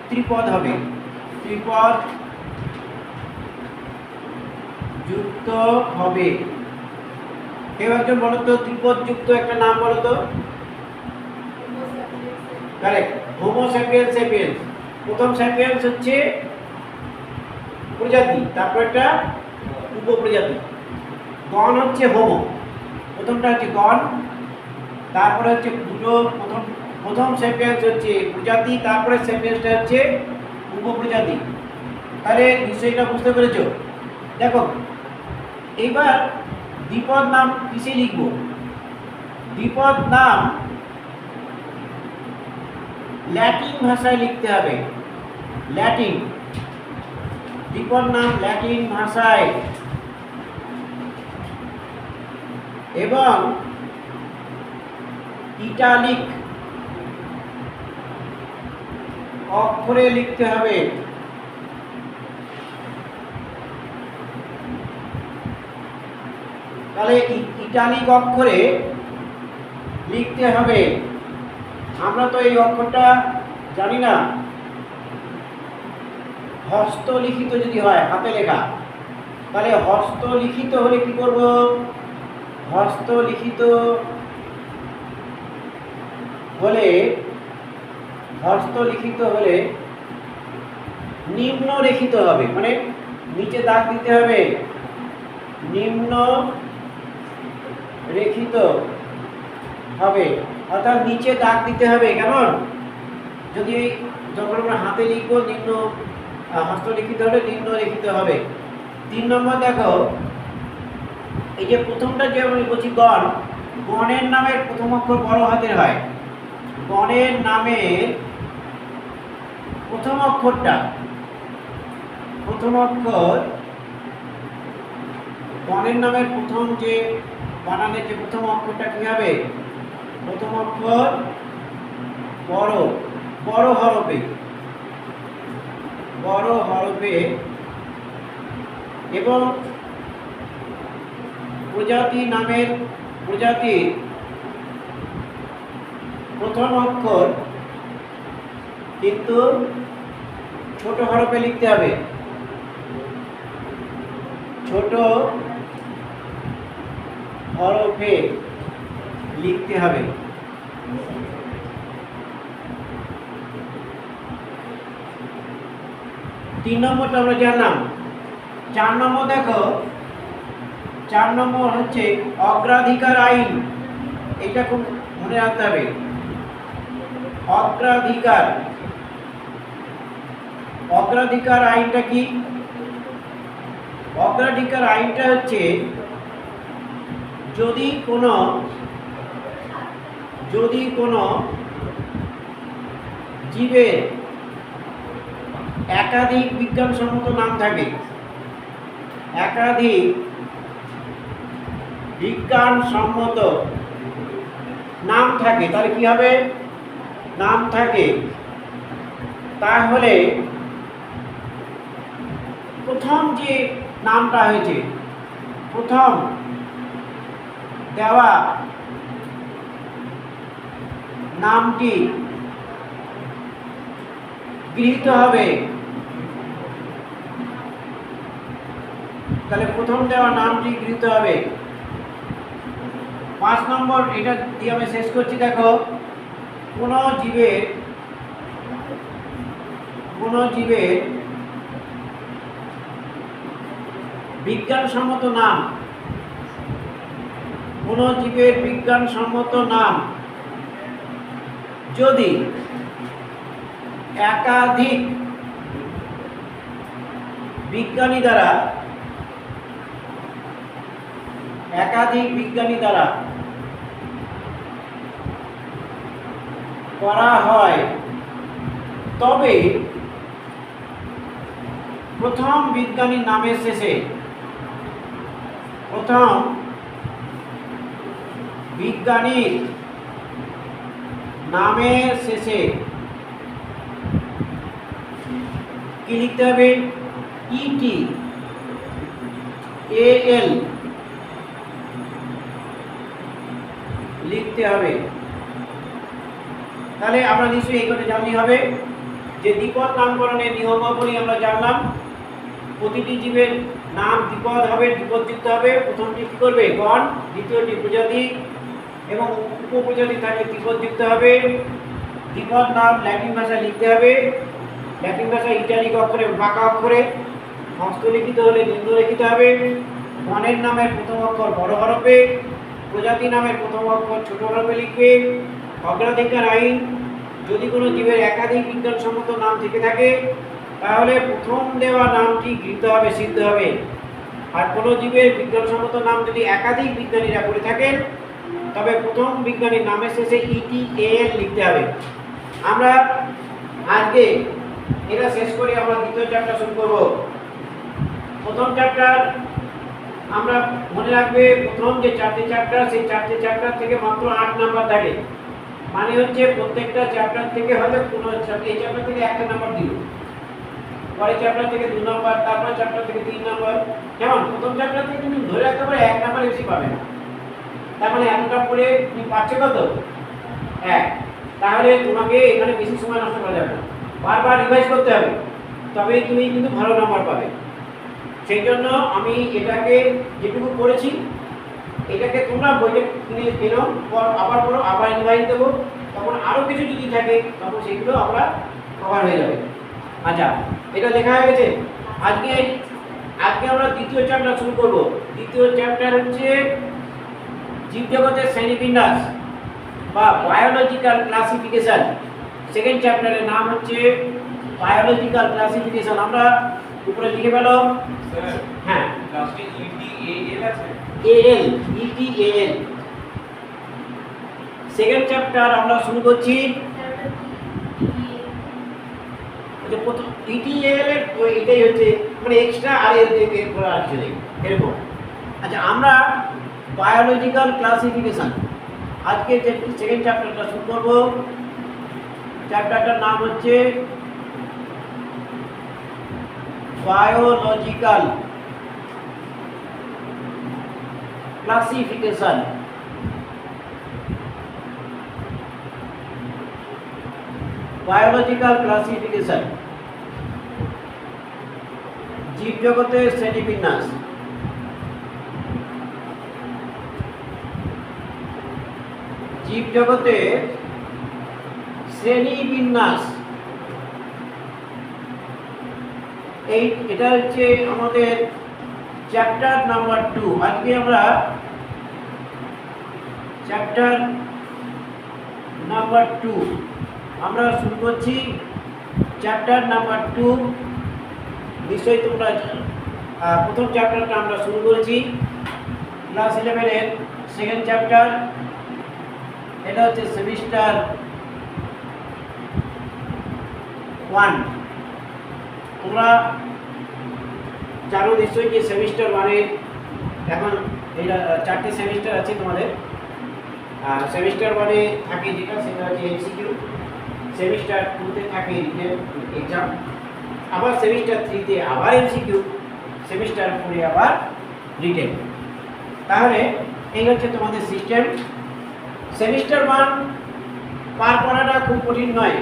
ত্রিপদ হবে, ত্রিপদ যুক্ত হবে। কেউ একজন বলো তো ত্রিপদ যুক্ত একটা নাম বলো তো। Correct, Homo sapiens sapiens. প্রথম স্যাপিয়েন্স হচ্ছে প্রজাতি, তারপর একটা উপপ্রজাতি। গণ হচ্ছে হোমো, প্রথমটা হচ্ছে গণ, তারপরে হচ্ছে দুটো প্রথম স্যাপিয়েন্স হচ্ছে প্রজাতি, তারপরে স্যাপিয়েন্সটা হচ্ছে উপপ্রজাতি। তাহলে নিশ্চয়ই বুঝতে পেরেছো। দেখো এবার দ্বিপদ নাম কিসে লিখব? দ্বিপদ নাম ল্যাটিন ভাষায় লিখতে হবে। ল্যাটিন, দ্বিপদ নাম ল্যাটিন ভাষায়, এবং ইটালিক অক্ষরে লিখতে হবে। তাহলে ইটালিক অক্ষরে লিখতে হবে। আমরা তো এই অক্ষরটা জানি না। হস্তলিখিত যদি হয়, হাতে লেখা, তাহলে হস্তলিখিত হলে কি করব? হস্তলিখিত হলে নিম্ন রেখিত হবে, মানে নিচে দাগ দিতে হবে, নিম্ন রেখিত হবে, অর্থাৎ নিচে দাগ দিতে হবে। কেমন? যদি যখন আমরা হাতে লিখবো নিম্ন, হস্তলিখিত হলে নিম্ন রেখিত হবে। 3 নম্বর দেখো, এই যে প্রথমটা যে আমি বলছি গণ, গণের নামের প্রথম অক্ষর বড় হাতের হয়। গণের নামের প্রথম অক্ষরটা, প্রথম অক্ষর, গণের নামের প্রথম যে বানানের যে প্রথম অক্ষরটা কি হবে? প্রথম অক্ষর বড়, বড় হরফে, এবং প্রজাতির প্রথম অক্ষর কিন্তু ছোট হরফে লিখতে হবে, ছোট হরফে লিখতে হবে। 3 নম্বরটা আমরা জানলাম। 4 নম্বর দেখো, 4 নম্বর হচ্ছে অগ্রাধিকার আইন। এটা খুব মনে রাখতে হবে। অগ্রাধিকার আইনটা কি? অগ্রাধিকার আইনটা হচ্ছে যদি কোনো জীবের একাধিক বিজ্ঞানসম্মত নাম থাকে, একাধিক বিজ্ঞানসম্মত নাম থাকে, তাহলে কি হবে? নাম থাকে, তাহলে প্রথম যে নামটা হয়েছে, প্রথম দেওয়া নামটি গৃহীত হবে। তাহলে প্রথম দেওয়া নামটি গৃহীত হবে। 5 নম্বর, এটা দিয়ে আমি শেষ করছি। দেখো, কোন জীবের বিজ্ঞানসম্মত নাম, যদি একাধিক বিজ্ঞানী দ্বারা, একাধিক বিজ্ঞানী দ্বারা করা হয়, তবে প্রথম বিজ্ঞানীর নামের শেষে, প্রথম বিজ্ঞানীর নামের শেষে কি লিখতে হবে? ইটি, এএল লিখতে হবে। তাহলে আমরা নিশ্চয়ই এই কথা জানতে হবে যে দ্বিপদ নামকরণের নিয়মাবলী আমরা জানলাম। প্রতিটি জীবের নাম দ্বিপদ হবে, দ্বিপদযুক্ত হবে। প্রথমটি কি করবে? গণ, দ্বিতীয়টি প্রজাতি এবং উপপ্রজাতি থাকলে ত্রিপদযুক্ত হবে। দ্বিপদ নাম ল্যাটিন ভাষায় লিখতে হবে। ল্যাটিন ভাষায় ইটালিক অক্ষরে, বাঁকা অক্ষরে, হস্তলিখিত হলে নিম্নলিখিত হবে। গণের নামের প্রথম অক্ষর বড় হরফে, প্রজাতি নামের প্রথম অক্ষর ছোট হরফে লিখবে। অগ্রাধিকার আইন, যদি কোনো জীবের একাধিক বিজ্ঞানসম্মত নাম থেকে থাকে তাহলে প্রথম দেওয়া নামটি গৃহীত হবে, সিদ্ধ হবে। আর কোনো জীবের বিজ্ঞানসম্মত নাম যদি একাধিক বিজ্ঞানীরা করে থাকেন তবে প্রথম বিজ্ঞানীর নামের শেষে ইটি, এএল লিখতে হবে। আমরা আজকে এটা শেষ করে আমরা দ্বিতীয় চ্যাপ্টার শুরু করব। প্রথম চ্যাপ্টার আমরা মনে রাখবে, প্রথম যে চারটে চ্যাপ্টার, সেই চারটে চ্যাপ্টার থেকে মাত্র 8 নাম্বার থাকে। মানে হচ্ছে প্রত্যেকটা চ্যাপ্টার থেকে হয়তো কোনো এই চ্যাপ্টার থেকে 1 নাম্বার দিল, পরের চ্যাপ্টার থেকে 2 নাম্বার, তারপর চ্যাপ্টার থেকে 3 নাম্বার। যেমন প্রথম চ্যাপ্টার থেকে তুমি ধরে রাখতে পারো 1 নাম্বার বেশি পাবে না। তার মানে এতটা পড়ে তুমি পাচ্ছ কত? 1। তাহলে তোমাকে এখানে বেশি সময় নষ্ট করা যাবে না, বারবার রিভাইজ করতে হবে, তবেই তুমি কিন্তু ভালো নাম্বার পাবে। সেই জন্য আমি এটাকে যেটুকু করেছি এটাকে তোমরা বইটা কিনে কেনো, আবার পড়ো, আবার রিভাইজ দেবো, তখন আরও কিছু যদি থাকে তখন সেগুলো আমরা কভার হয়ে যাবে। আচ্ছা, এটা লেখা হয়ে গেছে। আজকে আমরা দ্বিতীয় চ্যাপ্টার শুরু করব। দ্বিতীয় চ্যাপ্টার হচ্ছে জীবজগতের শ্রেণীবিন্যাস বা বায়োলজিক্যাল ক্লাসিফিকেশন। সেকেন্ড চ্যাপ্টারের নাম হচ্ছে বায়োলজিক্যাল ক্লাসিফিকেশন। আমরা উপরে লিখে ফেলো। হ্যাঁ, লাস্টে ইটি, এএল আছে, এএল, ইটি, এএল। সেকেন্ড চ্যাপ্টার আমরা শুরু করছি। যে প্রথম ইটি, এএল এর এটাই হচ্ছে মানে এক্সট্রা আর এর করা আছে এরকম। আচ্ছা, আমরা বায়োলজিক্যাল ক্লাসিফিকেশন আজকে যে সেকেন্ড চ্যাপ্টারটা শুরু করব। চ্যাপ্টারটার নাম হচ্ছে বায়োলজিক্যাল ক্লাসিফিকেশন। বায়োলজিক্যাল ক্লাসিফিকেশন, জীবজগতের শ্রেণীবিন্যাস। জীবজগতের শ্রেণীবিন্যাস, এটা হচ্ছে আমাদের চ্যাপ্টার নাম্বার 2। আজকে আমরা চ্যাপ্টার নাম্বার 2 আমরা শুরু করছি। চ্যাপ্টার নাম্বার 2 নিশ্চয়ই তোমরা প্রথম চ্যাপ্টারটা আমরা শুরু করেছি ক্লাস 11 এর সেকেন্ড চ্যাপ্টার। এটা হচ্ছে সেমিস্টার 1। তোমরা জানো নিশ্চয়ই যে সেমিস্টার 1 এর এখন এইটা 4টে সেমিস্টার আছে তোমাদের। সেমিস্টার 1 এ থাকে যেটা, সেটা হচ্ছে এমসিকিউ। সেমিস্টার 2 তে থাকে রিটেন এক্সাম, আবার সেমিস্টার 3 তে আবার এমসিকিউ, সেমিস্টার 4 এ আবার রিটেন। তাহলে এই হচ্ছে তোমাদের সিস্টেম। সেমিস্টার 1 পার করাটা খুব কঠিন নয়,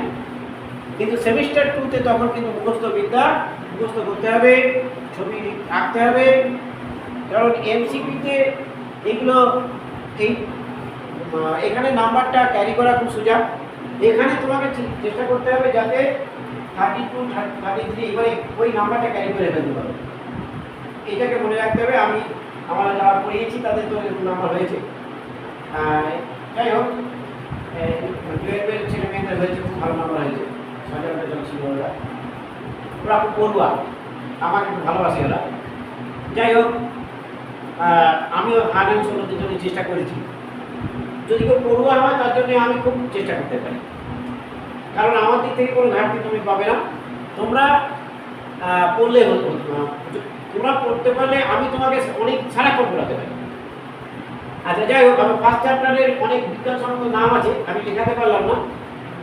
কিন্তু সেমিস্টার 2 তে তখন কিন্তু মুখস্থ বিদ্যা মুখস্থ করতে হবে, ছবি আঁকতে হবে। কারণ এমসিকিউতে এগুলো এখানে নাম্বারটা ক্যারি করা খুব সোজা। এখানে তোমাকে চেষ্টা করতে হবে যাতে 32, 33 এবারে ওই নাম্বারটা ক্যারি করে ফেলতে পারো। এটাকে মনে রাখতে হবে। আমরা যারা পড়িয়েছি তাদের তো এরকম নাম্বার হয়েছে। যাই হোক, 12 ছেলে মেয়েদের হয়েছে, খুব ভালো নাম্বার হয়েছে। ওরা খুব পড়ুয়া। আমাকে একটু ভালোবাসে ওরা। যাই হোক, আমিও হার্ড অ্যান্ড সোলোদের জন্য চেষ্টা করেছি। যদি কেউ পড়ুয়া হয় তার জন্য আমি খুব চেষ্টা করতে পারি, কারণ আমার দিক থেকে কোনো ঘাটতি তুমি পাবে না। তোমরা পড়লে হতো, তোমরা পড়তে পারলে আমি তোমাকে অনেক সারাক্ষণ পড়াতে পারি। আচ্ছা যাই হোক, আমি ফার্স্ট চ্যাপ্টারের অনেক বিজ্ঞানসম্মত নাম আছে, আমি লেখাতে পারলাম না,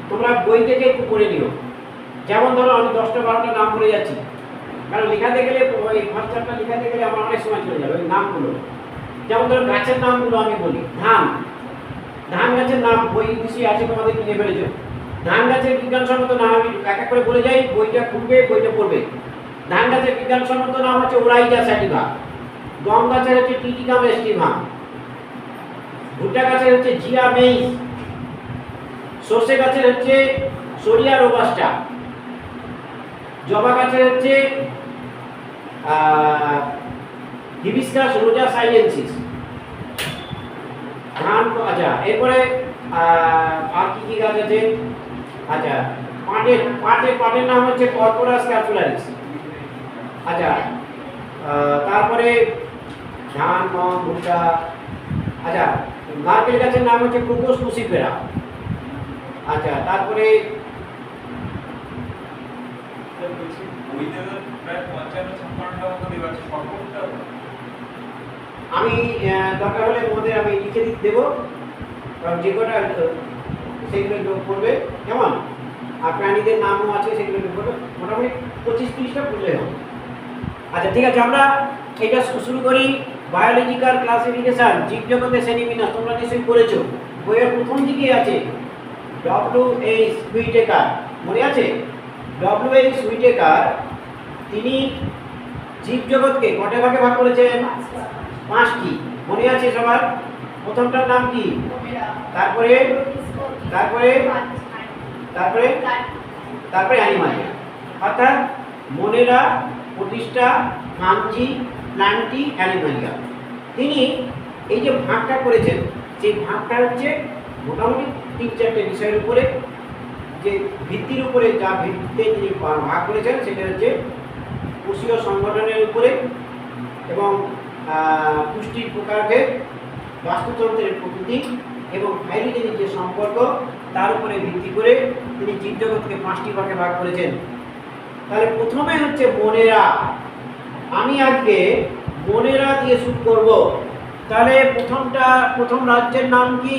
তোমরা বই থেকে একটু পড়ে নিও। যেমন ধরো আমি 10টা 12টা নাম পড়ে যাচ্ছি, কারণ লেখাতে গেলে ওই ফার্স্ট চ্যাপ্টার লেখাতে গেলে আমার অনেক সময় চলে যাবে ওই নামগুলো। যেমন ধরো গাছের নামগুলো আমি বলি, ধান, ধান গাছের নাম বই নিশ্চয়ই আছে, তোমাদের কিনে ফেলেছ। ধান গাছের বিজ্ঞানসম্মত নাম আমি এক এক করে বলে যাই, বইটা খুলবে, বইটা পড়বে। ধান গাছের বিজ্ঞানসম্মত নাম হচ্ছে ওরাইজা স্যাটিভা, গম গাছের হচ্ছে টিটিকাম এস্টিভা, ভুট্টা গাছের হচ্ছে জিয়া মেইস, সর্ষে গাছের হচ্ছে সোরিয়া রোবাস্টা, জবা গাছের হচ্ছে হিবিস্কাস রোজা সাইলেন্সিস। ধান, আচ্ছা এরপরে আর কি কি গাছ আছে? আচ্ছা পাটের নাম হচ্ছে কর্পোরাস ক্যাপসুলারিস। আচ্ছা তারপরে ধান, গম, ভুট্টা। আচ্ছা নারকেল গাছের নাম হচ্ছে কোকোস মুসিফেরা। আচ্ছা তারপরে আমি দরকার হলে তোমাদের আমি লিখে দিতে দেবো, কারণ যে কটা সেগুলো যোগ করবে, কেমন? আর প্রাণীদের নামও আছে, সেগুলো যোগ করবে, মোটামুটি 25-30টা পড়লে হবে। আচ্ছা ঠিক আছে, আমরা এটা শুরু করি। বায়োলজিক্যাল ক্লাসিফিকেশন, জীবজগতের শ্রেণীবিন্যাস তোমরা নিশ্চয়ই পড়েছো, বইয়ের প্রথম দিকে আছে। ডব্লিউ.এইচ. হুইটেকার, মনে আছে? ডব্লিউ.এইচ. হুইটেকার তিনি জীবজগৎকে কটা ভাগে ভাগ করেছেন? 5টি। মনে আছে সবার? প্রথমটার নাম কি? তারপরে তারপরে তারপরে তারপরে অ্যানিমালিয়া, অর্থাৎ মোনেরা, প্রোটিস্টা, ফাঞ্জি, প্ল্যান্টি, অ্যানিমালিয়া। তিনি এই যে ভাগটা করেছেন, সেই ভাগটা হচ্ছে মোটামুটি 3-4টে বিষয়ের উপরে, যে ভিত্তির উপরে, যা ভিত্তিতে তিনি ভাগ করেছেন সেটা হচ্ছে কোষীয় সংগঠনের উপরে এবং পুষ্টির প্রকারভেদ, বাস্তুতন্ত্রের প্রকৃতি এবং ফাইলোজেনিক যে সম্পর্ক, তার উপরে ভিত্তি করে তিনি জীবজগৎকে 5টি ভাগে ভাগ করেছেন। তাহলে প্রথমে হচ্ছে মোনেরা। আমি আজকে মোনেরা দিয়ে শুরু করব। তাহলে প্রথম রাজ্যের নাম কি?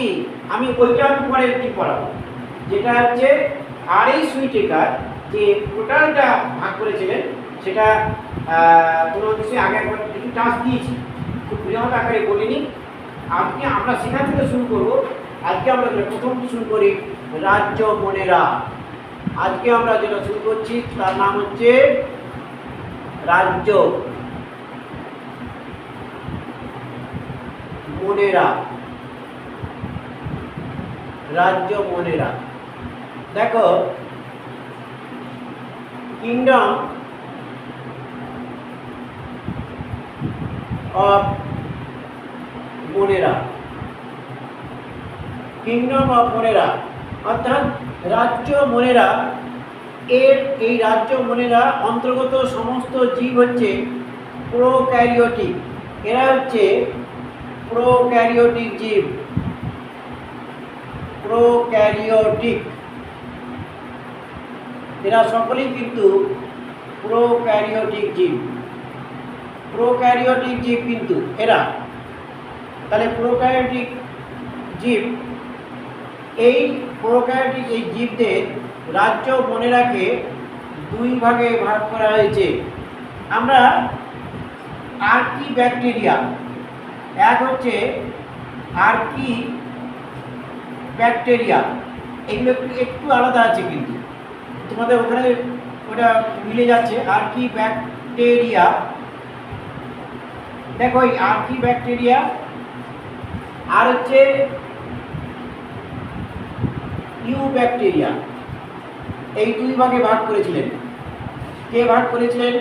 আমি ওইটার উপরে একটি পড়াবো, যেটা হচ্ছে আর.এইচ. হুইটেকার যে টোটালটা ভাগ করেছিলেন, সেটা কোনো নিশ্চয়ই আগে একবার একটু টাচ দিয়েছি, খুব বৃহৎ আকারে বলিনি। আজকে আমরা সেখান থেকে শুরু করব। আজকে আমরা প্রথম শুরু করি রাজ্য মোনেরা। আজকে আমরা যেটা শুরু করছি তার নাম হচ্ছে রাজ্য মোনেরা। রাজ্য মোনেরা, দেখো কিংডম অফ মোনেরা, কিংডম অফ মোনেরা অর্থাৎ রাজ্য মোনেরা। এই রাজ্য মোনেরা অন্তর্গত সমস্ত জীব হচ্ছে প্রোক্যারিওটিক। এরা হচ্ছে প্রোক্যারিওটিক জীব, প্রোক্যারিওটিক। এরা সকলেই কিন্তু প্রোক্যারিওটিক জীব, প্রোক্যারিওটিক জীব কিন্তু এরা। তাহলে প্রোক্যারিওটিক জীব, এই প্রোক্যারিওটিক এই জীবদের রাজ্য মোনেরাকে 2 ভাগে ভাগ করা হয়েছে। আমরা আর্কি ব্যাকটেরিয়া, এক হচ্ছে আর্কি ব্যাকটেরিয়া, এগুলো একটু আলাদা আছে, কিন্তু তোমাদের ওখানে ওটা মিলে যাচ্ছে। আর্কি ব্যাকটেরিয়া, দেখো এই আর্কি ব্যাকটেরিয়া আর হচ্ছে ইউ ব্যাকটেরিয়া, এই 2 ভাগে ভাগ করেছিলেন। কে ভাগ করেছিলেন?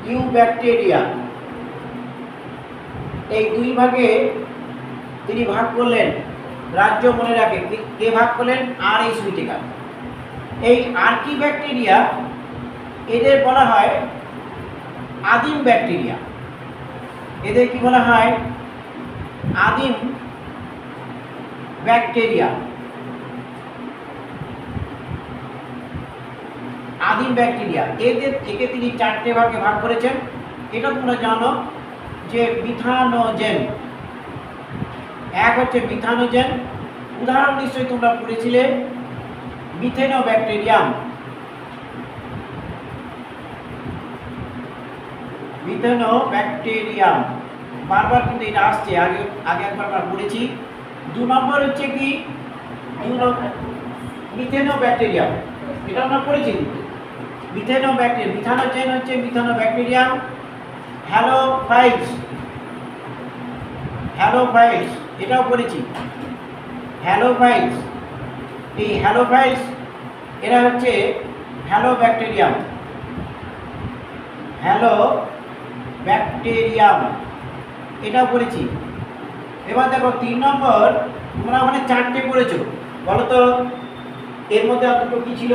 Eubacteria. এই 2 ভাগে তিনি ভাগ করলেন রাজ্য মোনেরাকে। কে ভাগ করলেন? আর.এইচ. হুইটেকার। এই আর্কি ব্যাকটেরিয়া এদের বলা হয় আদিম ব্যাকটেরিয়া। এদের কি বলা হয়? আদিম ব্যাকটেরিয়া। আদিম ব্যাকটেরিয়া একে তিনি 4টে ভাগে ভাগ করেছেন। এটা তোমরা জানো যে মিথানোজেন। এক হচ্ছে মিথানোজেন, উদাহরণ নিশ্চয়ই তোমরা পড়েছিলে মিথেনোব্যাকটেরিয়াম। মিথেনোব্যাকটেরিয়াম বারবার কিন্তু এটা আসছে, আগে আগে একবার আমরা পড়েছি। 2 নম্বর হচ্ছে কি মিথেনোব্যাকটেরিয়াম, এটা আমরা পড়েছি। মিথেনোব্যাকটেরিয়াম, মিথানোজেন হচ্ছে মিথেনোব্যাকটেরিয়াম। হ্যালোফাইলস, হ্যালোফাইলস এটাও পড়েছি। হ্যালোফাইলস, এই হ্যালোফাইলস এরা হচ্ছে হ্যালোব্যাকটেরিয়াম। হ্যালোব্যাকটেরিয়াম এটাও পড়েছি। এবার দেখো 3 নম্বর, তোমরা মানে 4টে পড়েছো, বলো তো এর মধ্যে দুটো কি ছিল?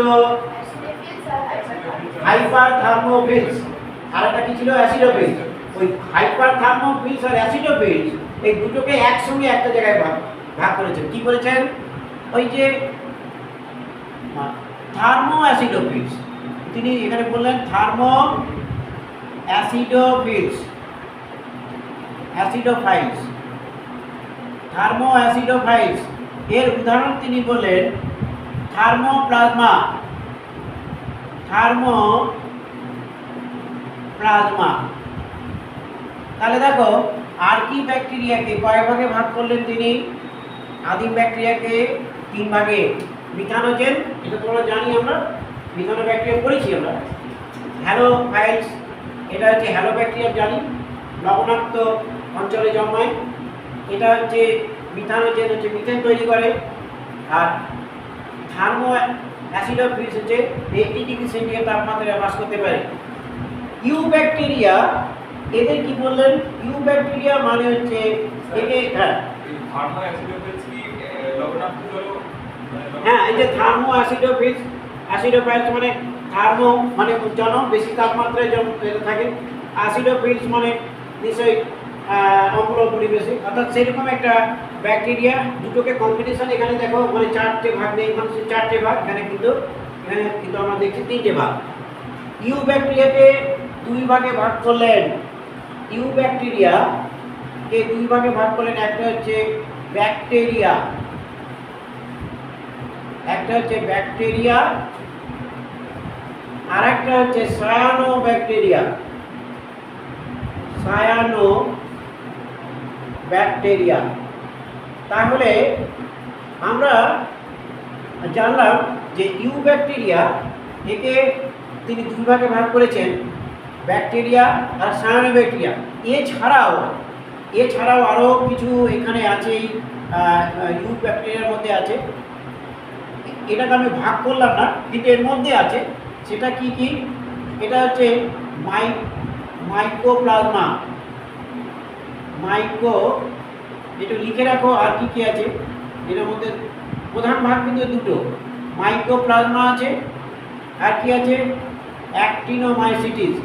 হাইপারথার্মোফিলস, আর একটা কি ছিল? অ্যাসিডোফিলস। ওই হাইপারথার্মোফিলস আর অ্যাসিডোফিলস এই দুটোকে একসঙ্গে একটা জায়গায় ভাগ করেছেন। কি করেছেন? ওই যে থার্মো অ্যাসিডোফিলস, তিনি এখানে বললেন থার্মো অ্যাসিডোফিলস, অ্যাসিডোফাইলস, থার্মো অ্যাসিডোফাইলস। এর উদাহরণ তিনি বললেন থার্মোপ্লাজমা, থার্মোপ্লাজমা। তাহলে দেখো আর কি ব্যাকটেরিয়াকে কয় ভাগে ভাগ করলেন তিনি? আদিম ব্যাকটেরিয়াকে 3 ভাগে। মিথানোজেন, এটা তোমরা জানি, আমরা মিথানোব্যাকটেরিয়া পড়েছি আমরা। হ্যালোফাইলস, এটা হচ্ছে হ্যালোব্যাকটেরিয়া জানি, লবণাক্ত অঞ্চলে জন্মায়। এটা হচ্ছে মিথানোজেন, হচ্ছে মিথেন তৈরি করে। আর থার্মো অ্যাসিডোফিলস হচ্ছে 80 ডিগ্রি সেন্টিগ্রেড তাপমাত্রায় বাস করতে পারে। ইউ ব্যাকটেরিয়া, এদের কি বললেন? ইউ ব্যাকটেরিয়া মানে হচ্ছে একে হ্যাঁ, এই যে থার্মো অ্যাসিডোফিলস, অ্যাসিডোফাইলস মানে থার্মো মানে বেশি তাপমাত্রায় থাকে, অ্যাসিডোফিলস মানে নিশ্চয়ই অম্ল পরিবেশে, অর্থাৎ সেরকম একটা ব্যাকটেরিয়া। দুটোকে কম্বিনেশন এখানে দেখো, মানে 4টে ভাগ নেই, এখানে 4টে ভাগ, এখানে কিন্তু আমরা দেখছি 3টে ভাগ। ইউ ব্যাকটেরিয়াকে 2 ভাগে ভাগ করলেন। ইউ ব্যাকটেরিয়াকে 2 ভাগে ভাগ করলেন। একটা হচ্ছে ব্যাকটেরিয়া, একটা হচ্ছে ব্যাকটেরিয়া, আর একটা হচ্ছে সায়ানো ব্যাকটেরিয়া। Cyano bacteria. তাহলে আমরা জানলাম যে ইউ ব্যাকটেরিয়া একে তিনি 2 ভাগে ভাগ করেছেন, ব্যাকটেরিয়া আর সায়ানো ব্যাকটেরিয়া। এছাড়াও আরও কিছু এখানে আছে, ইউ ব্যাকটেরিয়ার মধ্যে আছে। এটাকে আমি ভাগ করলাম না, কিন্তু এর মধ্যে আছে। সেটা কি কি? এটা হচ্ছে মাইকোপ্লাজমা। একটু লিখে রাখো আর কি কি আছে এর মধ্যে। প্রধান ভাগ কিন্তু দুটো, মাইকোপ্লাজমা আছে, আর কি আছে? অ্যাক্টিনোমাইসিটিস।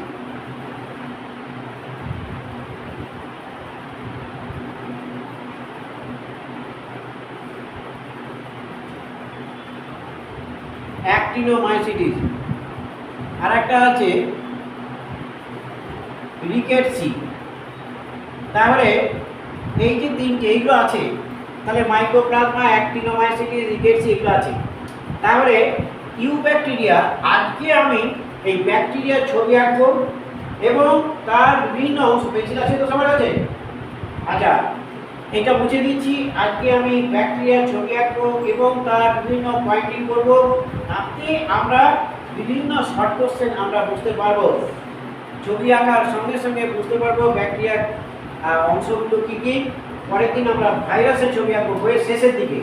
অ্যাক্টিনোমাইসিটিস। আর একটা আছে রিকেটসি। তাহলে এই যে 3টে এইগুলো আছে, তাহলে মাইকোপ্লাজমা, অ্যাক্টিনোমাইসিটিস, রিকেটসি এগুলো আছে। তাহলে ইউ ব্যাকটেরিয়া, আজকে আমি এই ব্যাকটেরিয়ার ছবি আঁকবো এবং তার বিভিন্ন অংশ, পেন্সিল আছে তো সবার কাছে? আচ্ছা, এটা বুঝে দিচ্ছি। আজকে আমি ব্যাকটেরিয়ার ছবি আঁকবো এবং তার বিভিন্ন পয়েন্টিং করবো, তাতে আমরা বিভিন্ন শর্ট কোশ্চেন আমরা বুঝতে পারবো। ছবি আঁকার সঙ্গে সঙ্গে বুঝতে পারবো ব্যাকটেরিয়ার অংশগুলো কী কী। পরের দিন আমরা ভাইরাসের ছবি আঁকবো বইয়ের শেষের দিকে।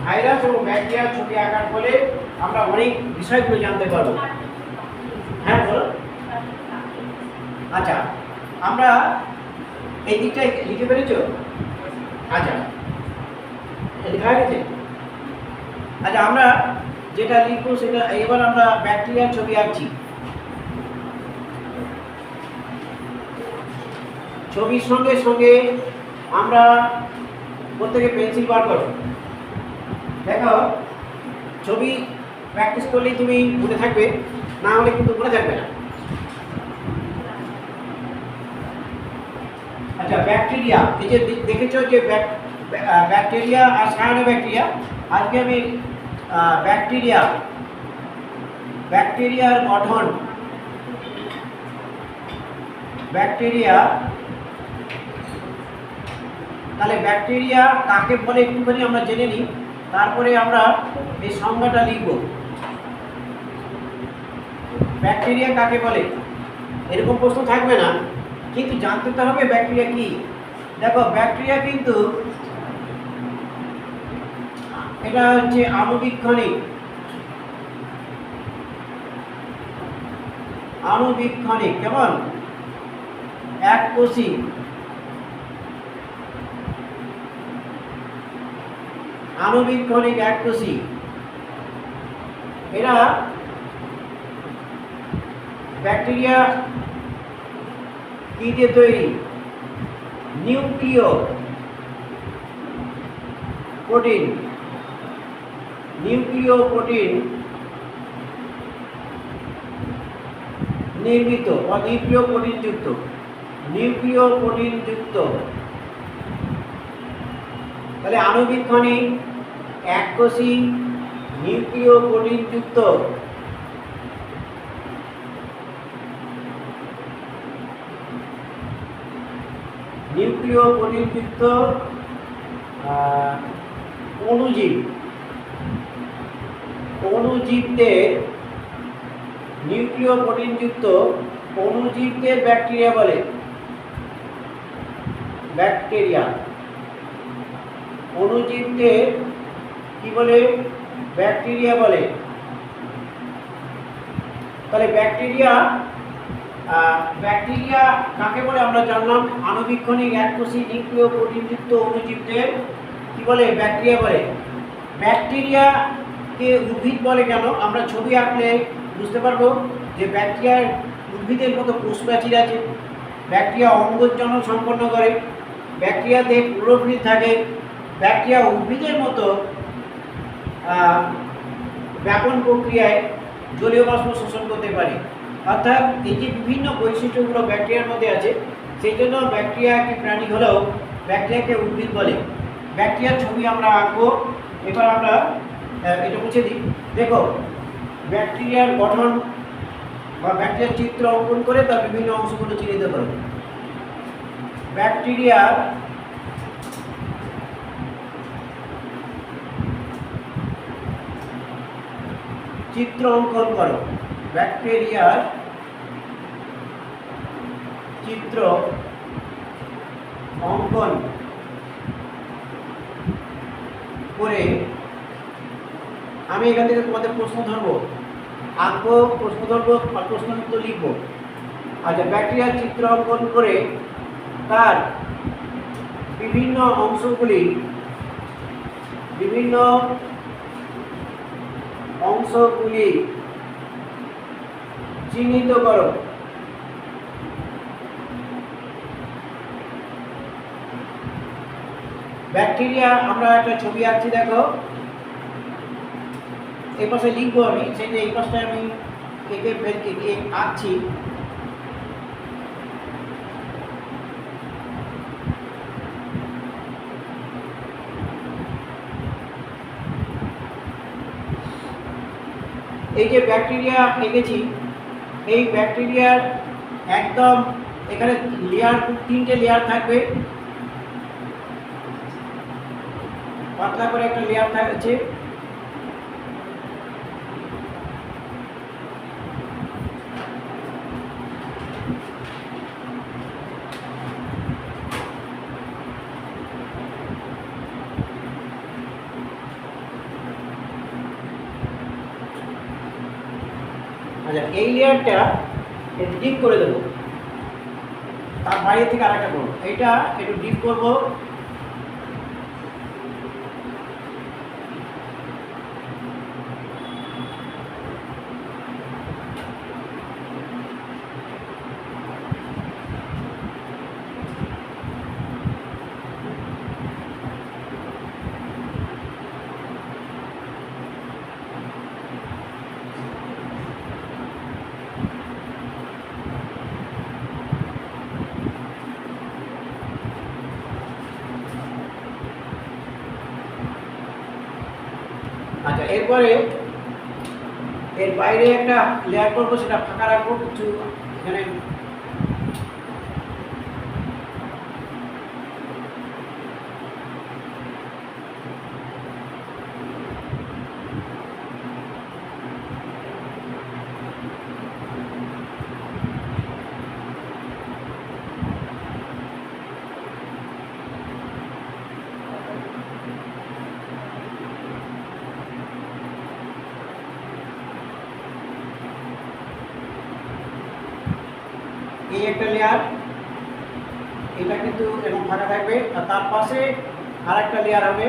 ভাইরাস এবং ব্যাকটেরিয়ার ছবি আঁকার ফলে আমরা অনেক বিষয়গুলো জানতে পারবো। হ্যাঁ বলো। আচ্ছা, আমরা এই দিকটাই লিখে পেরেছ? আচ্ছা, লেখা হয়ে গেছে। আচ্ছা, আমরা যেটা লিখবো সেটা, এবার আমরা ব্যাকটেরিয়ার ছবি আঁকছি। ছবির সঙ্গে সঙ্গে আমরা প্রত্যেকে পেন্সিল বার করো। দেখো, ছবি প্র্যাকটিস করলেই তুমি মনে থাকবে, না হলে কিন্তু মনে থাকবে না। আচ্ছা, ব্যাকটেরিয়া, এই যে দেখেছো যে ব্যাকটেরিয়া আর সায়ানোব্যাকটেরিয়া। আজকে আমি ব্যাকটেরিয়ার গঠন, ব্যাকটেরিয়া, তাহলে ব্যাকটেরিয়া কাকে বলে একটুখানি আমরা জেনে নিই, তারপরে আমরা এই সংজ্ঞাটা লিখব। ব্যাকটেরিয়া কাকে বলে, এরকম প্রশ্ন থাকবে না, কিন্তু জানতে তো হবে ব্যাকটেরিয়া কি। দেখো, ব্যাকটেরিয়া কিন্তু এটা হচ্ছে আণুবীক্ষণিক, কেমন এককোষী, আণুবীক্ষণিক এককোষী। এরা ব্যাকটেরিয়া কি দিয়ে তৈরি? নিউক্লিয় প্রোটিন নির্মিত বা নিউক্লিয় প্রোটিন যুক্ত। তাহলে আণুবীক্ষণিক এককোষী নিউক্লিয় প্রোটিন যুক্ত। অণুজীবদের নিউক্লিয় প্রোটিন যুক্ত অণুজীবদের ব্যাকটেরিয়া বলে। অণুজীবদের কি বলে? ব্যাকটেরিয়া বলে। তাহলে ব্যাকটেরিয়া কাকে বলে আমরা জানলাম, আণুবীক্ষণিক এককোষী নিউক্লিয় প্রোটিনযুক্ত অণুজীবদের কি বলে? ব্যাকটেরিয়া বলে। ব্যাকটেরিয়াকে উদ্ভিদ বলে কেন? আমরা ছবি আঁকলে বুঝতে পারবো যে ব্যাকটেরিয়ার উদ্ভিদের মতো কোষ প্রাচীর আছে, ব্যাকটেরিয়া অঙ্গজনন সম্পন্ন করে, ব্যাকটেরিয়াতে ক্লোরোফিল থাকে, ব্যাকটেরিয়া উদ্ভিদের মতো ব্যাপন প্রক্রিয়ায় জলীয় বাষ্প শোষণ করতে পারে। অর্থাৎ এই যে বিভিন্ন বৈশিষ্ট্যগুলো ব্যাকটেরিয়ার মধ্যে আছে, সেই জন্য ব্যাকটেরিয়া একটি প্রাণী হলেও ব্যাকটেরিয়াকে উদ্ভিদ বলে। ব্যাকটেরিয়ার ছবি আমরা আঁকবো। এবার আমরা এটা মুছে দিই। দেখো, ব্যাকটেরিয়ার গঠন বা ব্যাকটেরিয়ার চিত্র অঙ্কন করে তার বিভিন্ন অংশগুলো চিহ্নিত করো। ব্যাকটেরিয়ার চিত্র অঙ্কন করো। ব্যাকটেরিয়ার চিত্র অঙ্কন করে আমি এখান থেকে তোমাদের প্রশ্ন ধরবো, আঁকবো, প্রশ্ন ধরবো, প্রশ্ন উত্তর লিখবো। আচ্ছা, ব্যাকটেরিয়ার চিত্র অঙ্কন করে তার বিভিন্ন অংশগুলি চিহ্নিত করো। ব্যাকটেরিয়া, আমরা একটা ছবি আঁকছি, দেখো এই পাশে লিখবো আমি, সেই যে এই পাশটা আমি আঁকছি। এই যে ব্যাকটেরিয়া এঁকেছি, এই ব্যাকটেরিয়ার একদম এখানে লেয়ার, 3টে লেয়ার থাকবে, পাতলা করে একটা লেয়ার থাকছে। আচ্ছা, এই লেয়ারটা ডিপ করে দেবো, তার বাইরে থেকে আরেকটা করবো, এইটা একটু ডিপ করবো। এরপরে এর বাইরে একটা লেয়ার করবো, সেটা ফাঁকা রাখবো কিছু এখানে। এই একটা লেয়ার, এটা কিন্তু এরকম ফাঁকা থাকবে, আর তার পাশে আর একটা লেয়ার হবে।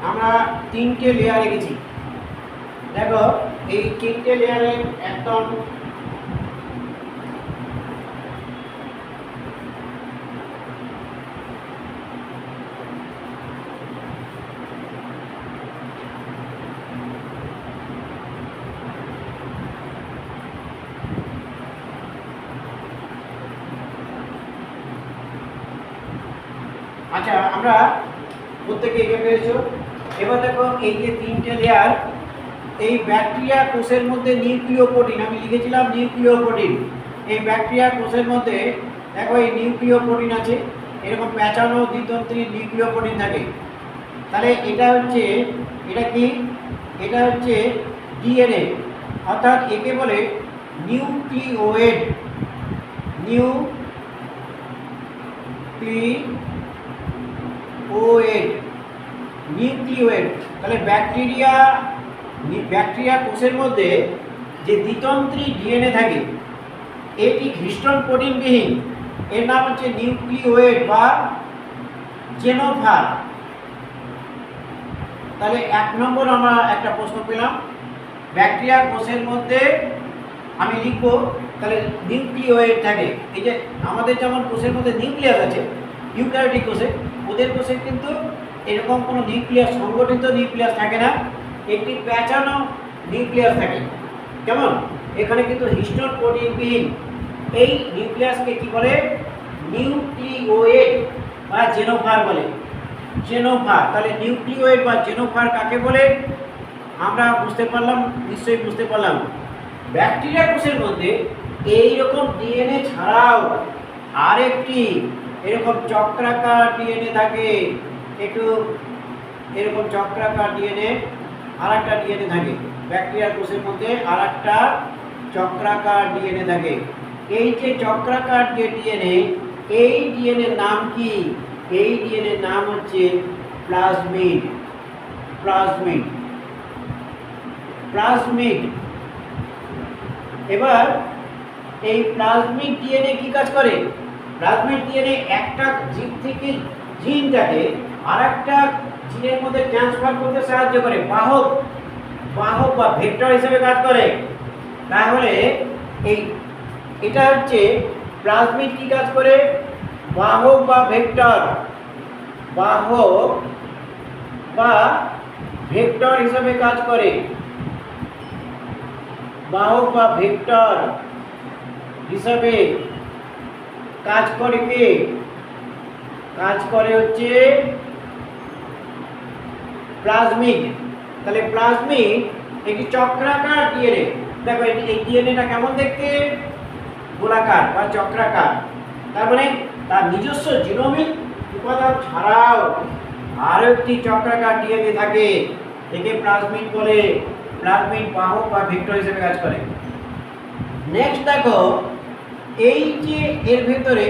আমরা 3টে লেয়ার রেখেছি। দেখো এই 3টে লেয়ারে একদম আচ্ছা, আমরা প্রত্যেকে এঁকে পেয়েছো। এবার দেখো এই যে 3টে লেয়ার, এই ব্যাকটেরিয়া কোষের মধ্যে নিউক্লিওপ্রোটিন, আমি লিখেছিলাম নিউক্লিওপ্রোটিন। এই ব্যাকটেরিয়া কোষের মধ্যে দেখো এই নিউক্লিওপ্রোটিন আছে, এরকম প্যাঁচানো দ্বিতন্ত্রী নিউক্লিওপ্রোটিন থাকে। তাহলে এটা হচ্ছে, এটা কি, এটা হচ্ছে ডিএনএ, অর্থাৎ একে বলে নিউক্লিওয়েড। নিউক্লিওয়েড। তাহলে ব্যাকটেরিয়া কোষের মধ্যে যে দ্বিতন্ত্রী ডিএনএ থাকে, এটি হিস্টোন প্রোটিনবিহীন, এর নাম হচ্ছে নিউক্লিওয়েড বা জেনোফার। তাহলে 1 নম্বর আমরা একটা প্রশ্ন পেলাম, ব্যাকটেরিয়া কোষের মধ্যে আমি লিখবো তাহলে নিউক্লিওয়েড থাকে। এই যে আমাদের যেমন কোষের মধ্যে নিউক্লিয়াস আছে ইউক্যারিওটিক কোষে, ওদের কোষে কিন্তু এরকম কোনো নিউক্লিয়াস, সংগঠিত নিউক্লিয়াস থাকে না, একটি প্যাঁচানো নিউক্লিয়াস থাকে। কেমন, এখানে কিন্তু হিস্টোন প্রোটিনবিহীন। এই নিউক্লিয়াসকে কি বলে, নিউক্লিওয়েড বা জেনোফার বলে। জেনোফার। তাহলে নিউক্লিওয়েড বা জেনোফার কাকে বলে আমরা বুঝতে পারলাম, নিশ্চয়ই বুঝতে পারলাম। ব্যাকটেরিয়া কোষের মধ্যে এইরকম ডিএনএ ছাড়াও আরেকটি এরকম চক্রাকার ডিএনএ থাকে, একটু এরকম চক্রাকার ডিএনএ, আর একটা ডিএনএ থাকে ব্যাকটেরিয়া কোষের মধ্যে, আর একটা চক্রাকার ডিএনএ থাকে। এই যে চক্রাকার যে ডিএনএ, এই ডিএনএর নাম কি, এই ডিএনএর নাম হচ্ছে প্লাজমিড। প্লাজমিড। প্লাজমিড। এবার এই প্লাজমিড ডিএনএ কি কাজ করে, প্লাজমিড ডিএনএ একটা জীব থেকে জিনটাকে আরেকটা জিনের মধ্যে ট্রান্সফার করতে সাহায্য করে, বাহক বা ভেক্টর হিসেবে কাজ করে। তাহলে এটা হচ্ছে প্লাজমিড কি কাজ করে, বাহক বা ভেক্টর, বাহক বা ভেক্টর হিসেবে কাজ করে। বাহক বা ভেক্টর হিসাবে কাজ করে কে, কাজ করে হচ্ছে প্লাজমিড। তাহলে প্লাজমিড একটি চক্রাকার ডিএনএ। দেখো এই ডিএনএটা কেমন দেখতে, গোলাকার বা চক্রাকার। তার মানে তার নিজস্ব জিনোমিক উপাদান ছাড়াও আরও একটি চক্রাকার ডিএনএ থাকে, একে প্লাজমিড বলে। প্লাজমিড বাহক বা ভেক্টর হিসেবে কাজ করে। নেক্সট দেখো, এই যে এর ভেতরে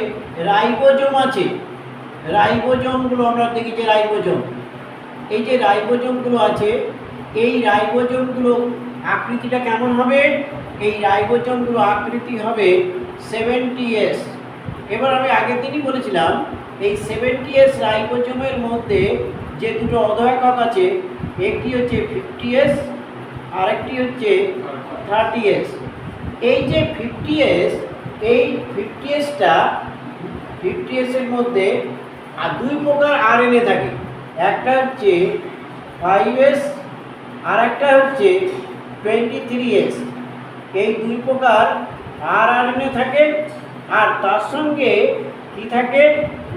রাইবোজোম আছে, রাইবোজোমগুলো আমরা দেখি যে রাইবোজোম, এই যে রাইবোজোমগুলো আছে, এই রাইবোজোমগুলো আকৃতিটা কেমন হবে, এই রাইবোজোমগুলো আকৃতি হবে 70S। এবার আমি আগের দিনই বলেছিলাম এই 70S রাইবোজোমের মধ্যে যে দুটো অধঃএকক আছে, একটি হচ্ছে 50S আর একটি হচ্ছে 30S। এই যে 50S এই 50S এর মধ্যে আর দুই প্রকার আরএনএ থাকে, একটা হচ্ছে 5S আর একটা হচ্ছে 23S। এই দুই প্রকার আরএনএ থাকে, আর তার সঙ্গে কি থাকে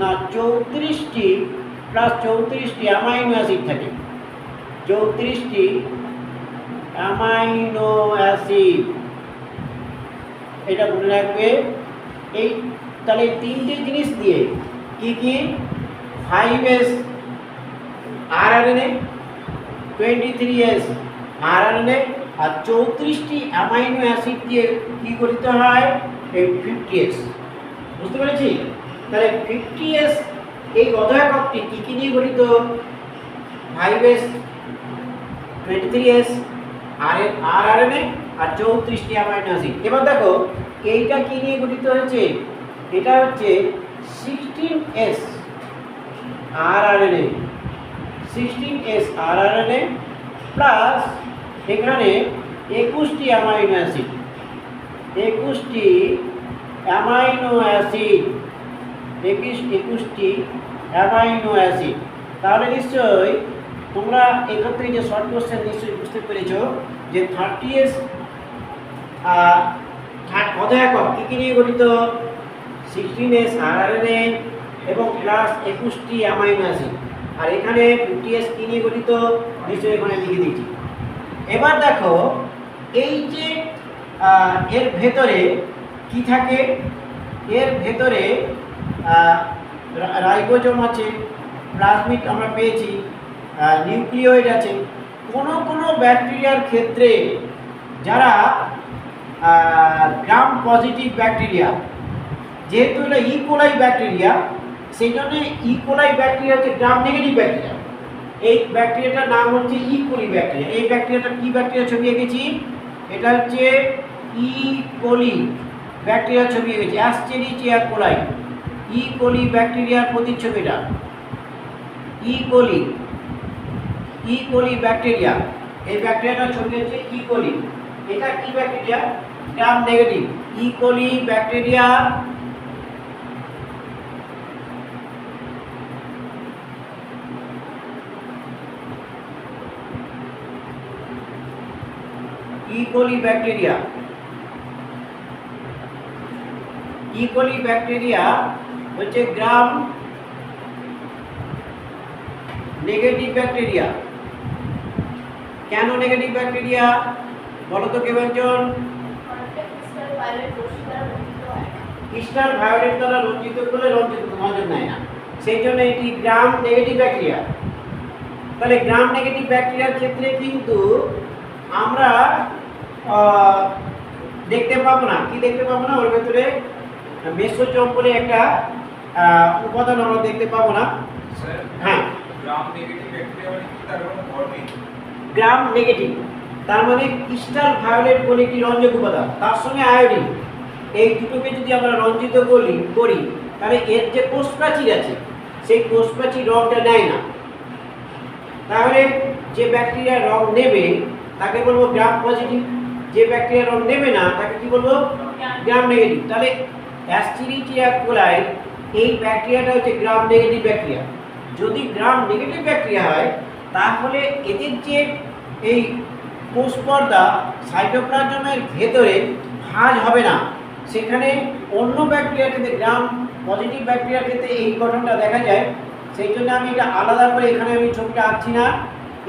না 34টি প্লাস 34টি অ্যামাইনো অ্যাসিড থাকে। 34টি অ্যামাইনো অ্যাসিড, এটা মনে রাখবে। এই তাহলে তিনটে জিনিস দিয়ে কি কি 5S আরআরএনএ, 23S আরআরএনএ আর 34টি অ্যামাইনো অ্যাসিড দিয়ে কি গঠিত হয় এই 50S। বুঝতে পেরেছি? তাহলে 50S এই অধাককটি কি কি নিয়ে গঠিত? 5S, 23S আরআরএনএ আর 34টি অ্যামাইনো অ্যাসিড। এবার দেখো এইটা কি নিয়ে গঠিত হয়েছে? এটা হচ্ছে 16S rRNA, 16S rRNA plus এখানে 21টি অ্যামাইনো অ্যাসিড, 21টি অ্যামাইনো অ্যাসিড, 21টি অ্যামাইনো অ্যাসিড। তাহলে নিশ্চয়ই তোমরা এখান থেকে যে শর্ট কোশ্চেন নিশ্চয়ই বুঝতে পেরেছো যে 30S অধায়কক কী কী নিয়ে গঠিত? 16S আরআরএনএ এবং প্লাস 21টি অ্যামাইনো অ্যাসিড। আর এখানে 50S কী নিয়ে গঠিত? নিশ্চয়ই এখানে লিখে দিয়েছি। এবার দেখো এই যে এর ভেতরে কি থাকে? এর ভেতরে রাইবোজোম আছে, প্লাজমিড আমরা পেয়েছি, নিউক্লিওয়েড আছে। কোনো ব্যাকটেরিয়ার ক্ষেত্রে যারা গ্রাম পজিটিভ ব্যাকটেরিয়া, যেহেতু এটা ইকোলাই ব্যাকটেরিয়া, সেই জন্য ইকোলাই ব্যাকটেরিয়া হচ্ছে গ্রাম নেগেটিভ ব্যাকটেরিয়া। এই ব্যাকটেরিয়াটার নাম হচ্ছে ইকোলি ব্যাকটেরিয়া। এই ব্যাকটেরিয়াটা কি ব্যাকটেরিয়া ছবি এঁকেছি? এটা হচ্ছে ইকোলি ব্যাকটেরিয়া ছবি এঁকেছি, অ্যাস্টেরিচিয়া কোলাই। ইকোলি ব্যাকটেরিয়ার প্রতিচ্ছবিটা ইকোলি ব্যাকটেরিয়া। এই ব্যাকটেরিয়াটার ছবি হচ্ছে ইকোলি। এটা কি bacteria? Gram negative E. coli bacteria. E. coli bacteria হচ্ছে গ্রাম নেগেটিভ ব্যাকটেরিয়া। কেন নেগেটিভ ব্যাকটেরিয়া বলো তো কেউ একজন? ক্রিস্টাল ভায়োলেট দ্বারা রঞ্জিত করলে নজর নেয় না, সেই জন্য এটি গ্রাম নেগেটিভ ব্যাকটেরিয়া। তাহলে গ্রাম নেগেটিভ ব্যাকটেরিয়ার ক্ষেত্রে কিন্তু আমরা দেখতে পাবো না। কি দেখতে পাবো না? ওর ভেতরে মেসোজোম বলে একটা উপাদান আমরা দেখতে পাবো না। হ্যাঁ, গ্রাম নেগেটিভ ব্যাকটেরিয়া মানে কি? তার কোনো ভর নেই। গ্রাম নেগেটিভ তার মানে ক্রিস্টাল ভায়োলেট বলে একটি রঞ্জক উপাদান, তার সঙ্গে আয়োডিন, এই দুটোকে যদি আমরা রঞ্জিত করি তাহলে এর যে কোষ প্রাচীর আছে সেই কোষ প্রাচীর রংটা নেয় না। তাহলে যে ব্যাকটেরিয়া রং নেবে তাকে বলবো গ্রাম পজিটিভ, যে ব্যাকটেরিয়া রং নেবে না তাকে কি বলবো? Gram negative. তাহলে অ্যাস্টেরিচিয়া কোলাই এই ব্যাকটেরিয়াটা হচ্ছে গ্রাম নেগেটিভ ব্যাকটেরিয়া। যদি গ্রাম নেগেটিভ ব্যাকটেরিয়া হয় তাহলে এদের যে এই কোষ পর্দা সাইটোপ্লাজমের ভেতরে ভাঁজ হবে না, সেখানে অন্য ব্যাকটেরিয়ার ক্ষেত্রে গ্রাম পজিটিভ ব্যাকটেরিয়ার ক্ষেত্রে এই গঠনটা দেখা যায়। সেই জন্য আমি এটা আলাদা করে এখানে আমি ছবিটা আঁকছি না।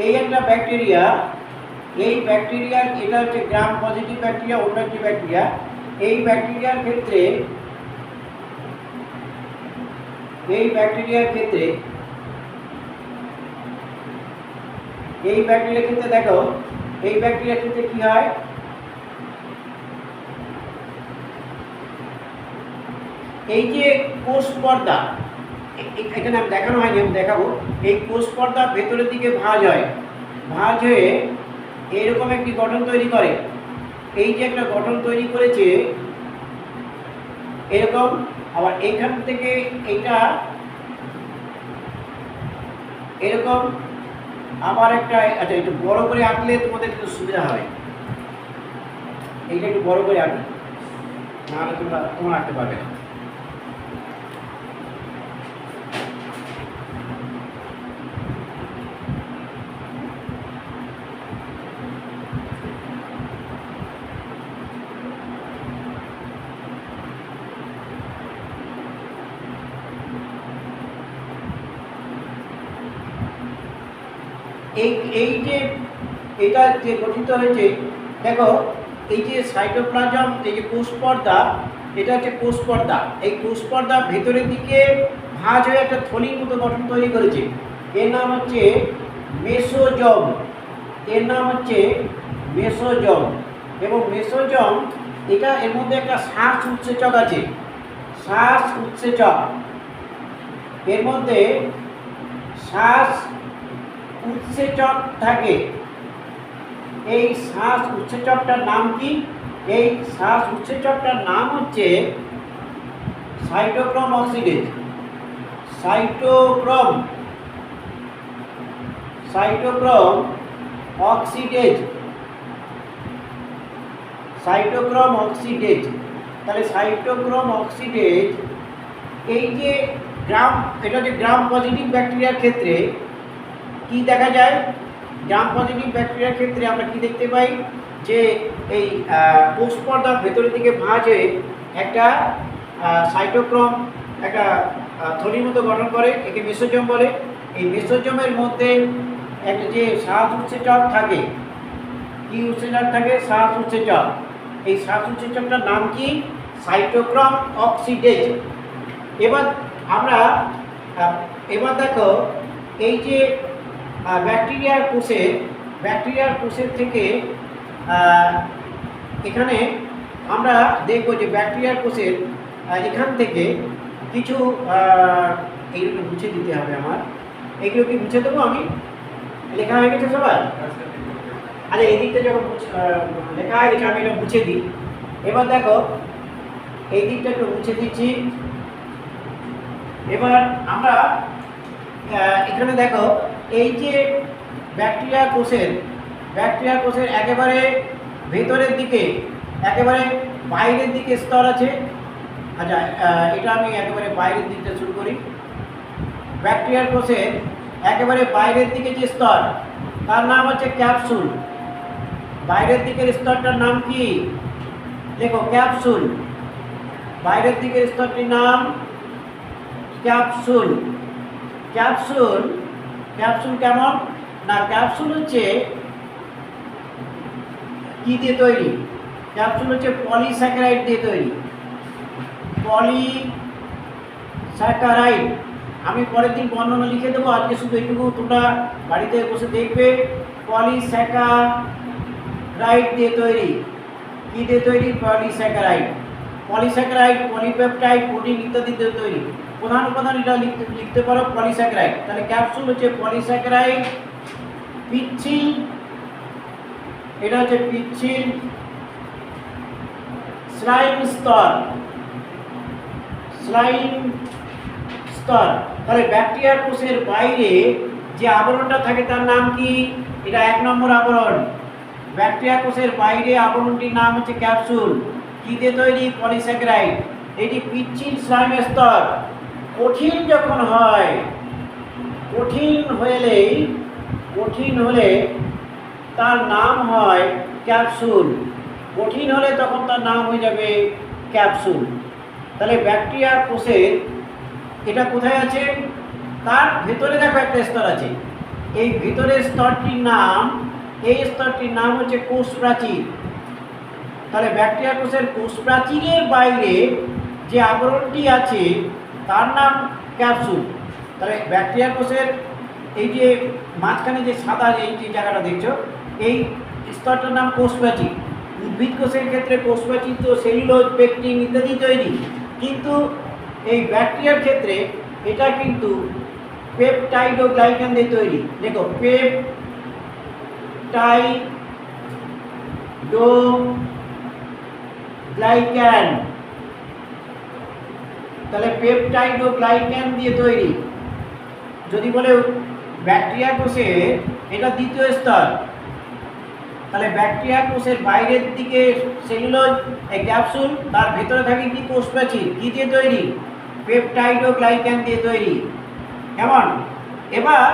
এই একটা ব্যাকটেরিয়া, এই ব্যাকটেরিয়া এটা হচ্ছে গ্রাম পজিটিভ ব্যাকটেরিয়া, অন্য একটি ব্যাকটেরিয়া। এই ব্যাকটেরিয়ার ক্ষেত্রে দেখো এই ব্যাকটেরিয়ার ক্ষেত্রে কি হয়? এই যে কোষ পর্দা, এখানে আমি দেখানো হয়নি, আমি দেখাবো। এই কোষ পর্দার ভেতরের দিকে ভাঁজ হয়ে এইরকম একটি গঠন তৈরি করে। এই যে একটা গঠন তৈরি করেছে এরকম, আবার এইখান থেকে এটা এরকম আবার একটা, আচ্ছা একটু বড় করে আঁকলে তোমাদের একটু সুবিধা হবে। এইটা একটু বড় করে আঁকি। নাহলে তোমরা আঁকতে পারবে না। এই যে এটা যে গঠিত হয়েছে, দেখো এই যে সাইটোপ্লাজম, এই যে কোষপর্দা, এটা হচ্ছে কোষপর্দা। এই কোষপর্দা ভেতরের দিকে ভাঁজ হয়ে একটা থলির মতো গঠন তৈরি করেছে। এর নাম হচ্ছে মেসোজম। এর নাম হচ্ছে মেসোজম। এবং মেসোজম এটা, এর মধ্যে একটা শ্বাস উৎসেচক আছে, শ্বাস উৎসেচক। এর মধ্যে শ্বাস উৎসেচক থাকে। এই শ্বাস উৎসেচকটার নাম কি? এই শ্বাস উৎসেচকটার নাম হচ্ছে cytochrome oxidase. Cytochrome oxidase. Cytochrome oxidase. তাহলে সাইটোক্রোম অক্সিডেজ, এই যে এটা যে গ্রাম পজিটিভ ব্যাকটেরিয়ার ক্ষেত্রে কি দেখা যায়? গ্রাম পজিটিভ ব্যাকটেরিয়ার ক্ষেত্রে আমরা কি দেখতে পাই? যে এই কোষপর্দার ভেতরের দিকে ভাঁজ হয়ে একটা সাইটোক্রোম, একটা থলির মতো গঠন করে, একে মেসোজম বলে। এই মেসোজমের মধ্যে একটা যে শ্বাস উৎসেচক থাকে, কি উৎসেচক থাকে? শ্বাস উৎসেচক। এই শ্বাস উৎসেচকটার নাম কি? Cytochrome oxidase. এবার দেখো, এই যে ব্যাকটেরিয়ার কোষের থেকে এখানে আমরা দেখব যে ব্যাকটেরিয়ার কোষের এখান থেকে কিছু এইগুলো মুছে দিতে হবে আমার। এইগুলো কি মুছে দেবো আমি? লেখা হয়ে গেছে সবার? আচ্ছা, এই দিকটা যখন লেখা হয়ে গেছে আমি এটা মুছে দিই। এবার দেখো, এই দিকটা একটু মুছে দিচ্ছি। এবার আমরা এখানে দেখো, এই যে ব্যাকটেরিয়া কোষের একেবারে ভেতরের দিকে, একেবারে বাইরের দিকে স্তর আছে। আচ্ছা, এটা আমি একেবারে বাইরের দিকটা শুরু করি। ব্যাকটেরিয়ার কোষের একেবারে বাইরের দিকে যে স্তর, তার নাম হচ্ছে ক্যাপসুল। বাইরের দিকের স্তরটার নাম কি? দেখো, ক্যাপসুল। বাইরের দিকের স্তরটির নাম ক্যাপসুল। ক্যাপসুল কেমন? না, ক্যাপসুল হচ্ছে কি দিয়ে তৈরি? ক্যাপসুল হচ্ছে পলিস্যাকারাইড দিয়ে তৈরি। পলিস্যাকারাইড। আমি পরের দিন বর্ণনা লিখে দেবো, আজকে শুধু এইটুকু তোমরা বাড়িতে বসে দেখবে। পলিস্যাকারাইড দিয়ে তৈরি। কি দিয়ে তৈরি? পলিস্যাকারাইড। পলিপেপটাইড, প্রোটিন ইত্যাদি দিয়ে তৈরি। প্রধান উপাদান এটা লিখতে পারো পলিস্যাকারাইড। তাহলে ক্যাপসুল হচ্ছে পলিস্যাকারাইড। পিচ্ছিল, এটা হচ্ছে পিচ্ছিল। স্লাইম স্তর। তাহলে ব্যাকটেরিয়ার কোষের বাইরে যে আবরণটা থাকে তার নাম কি? এটা 1 নম্বর আবরণ। ব্যাকটেরিয়া কোষের বাইরে আবরণটির নাম হচ্ছে ক্যাপসুল। কি দিয়ে তৈরি? পলিস্যাকারাইড। এটি পিচ্ছিল স্লাইম স্তর। কঠিন যখন হয়, কঠিন হলে তার নাম হয় ক্যাপসুল। কঠিন হলে তখন তার নাম হয়ে যাবে ক্যাপসুল। তাহলে ব্যাকটেরিয়ার কোষের এটা কোথায় আছে? তার ভেতরে দেখো একটা স্তর আছে। এই ভেতরের স্তরটির নাম হচ্ছে কোষ প্রাচীর। তাহলে ব্যাকটেরিয়া কোষের কোষ প্রাচীরের বাইরে যে আবরণটি আছে তার নাম ক্যাপসুল। তাহলে ব্যাকটেরিয়া কোষের এই যে মাঝখানে যে সাদা এই যে জায়গাটা দেখছো, এই স্তরটার নাম কোষ প্রাচীর। উদ্ভিদ কোষের ক্ষেত্রে কোষ প্রাচীর তো সেলুলোজ, পেকটিন ইত্যাদি তৈরি, কিন্তু এই ব্যাকটেরিয়ার ক্ষেত্রে এটা কিন্তু পেপটাইডোগ্লাইকান দিয়ে তৈরি। দেখো, পেপটাইডোগ্লাইকান। তাহলে পেপটাইডোগ্লাইকান দিয়ে তৈরি। যদি বলে ব্যাকটেরিয়া কোষে এটা দ্বিতীয় স্তর, তাহলে ব্যাকটেরিয়া কোষের বাইরের দিকে সেলুলোজ এই ক্যাপসুল, তার ভেতরে থাকে কি কোষ প্রাচীর, কি দিয়ে তৈরি? পেপটাইড ও গ্লাইক্যান দিয়ে তৈরি। কেমন? এবার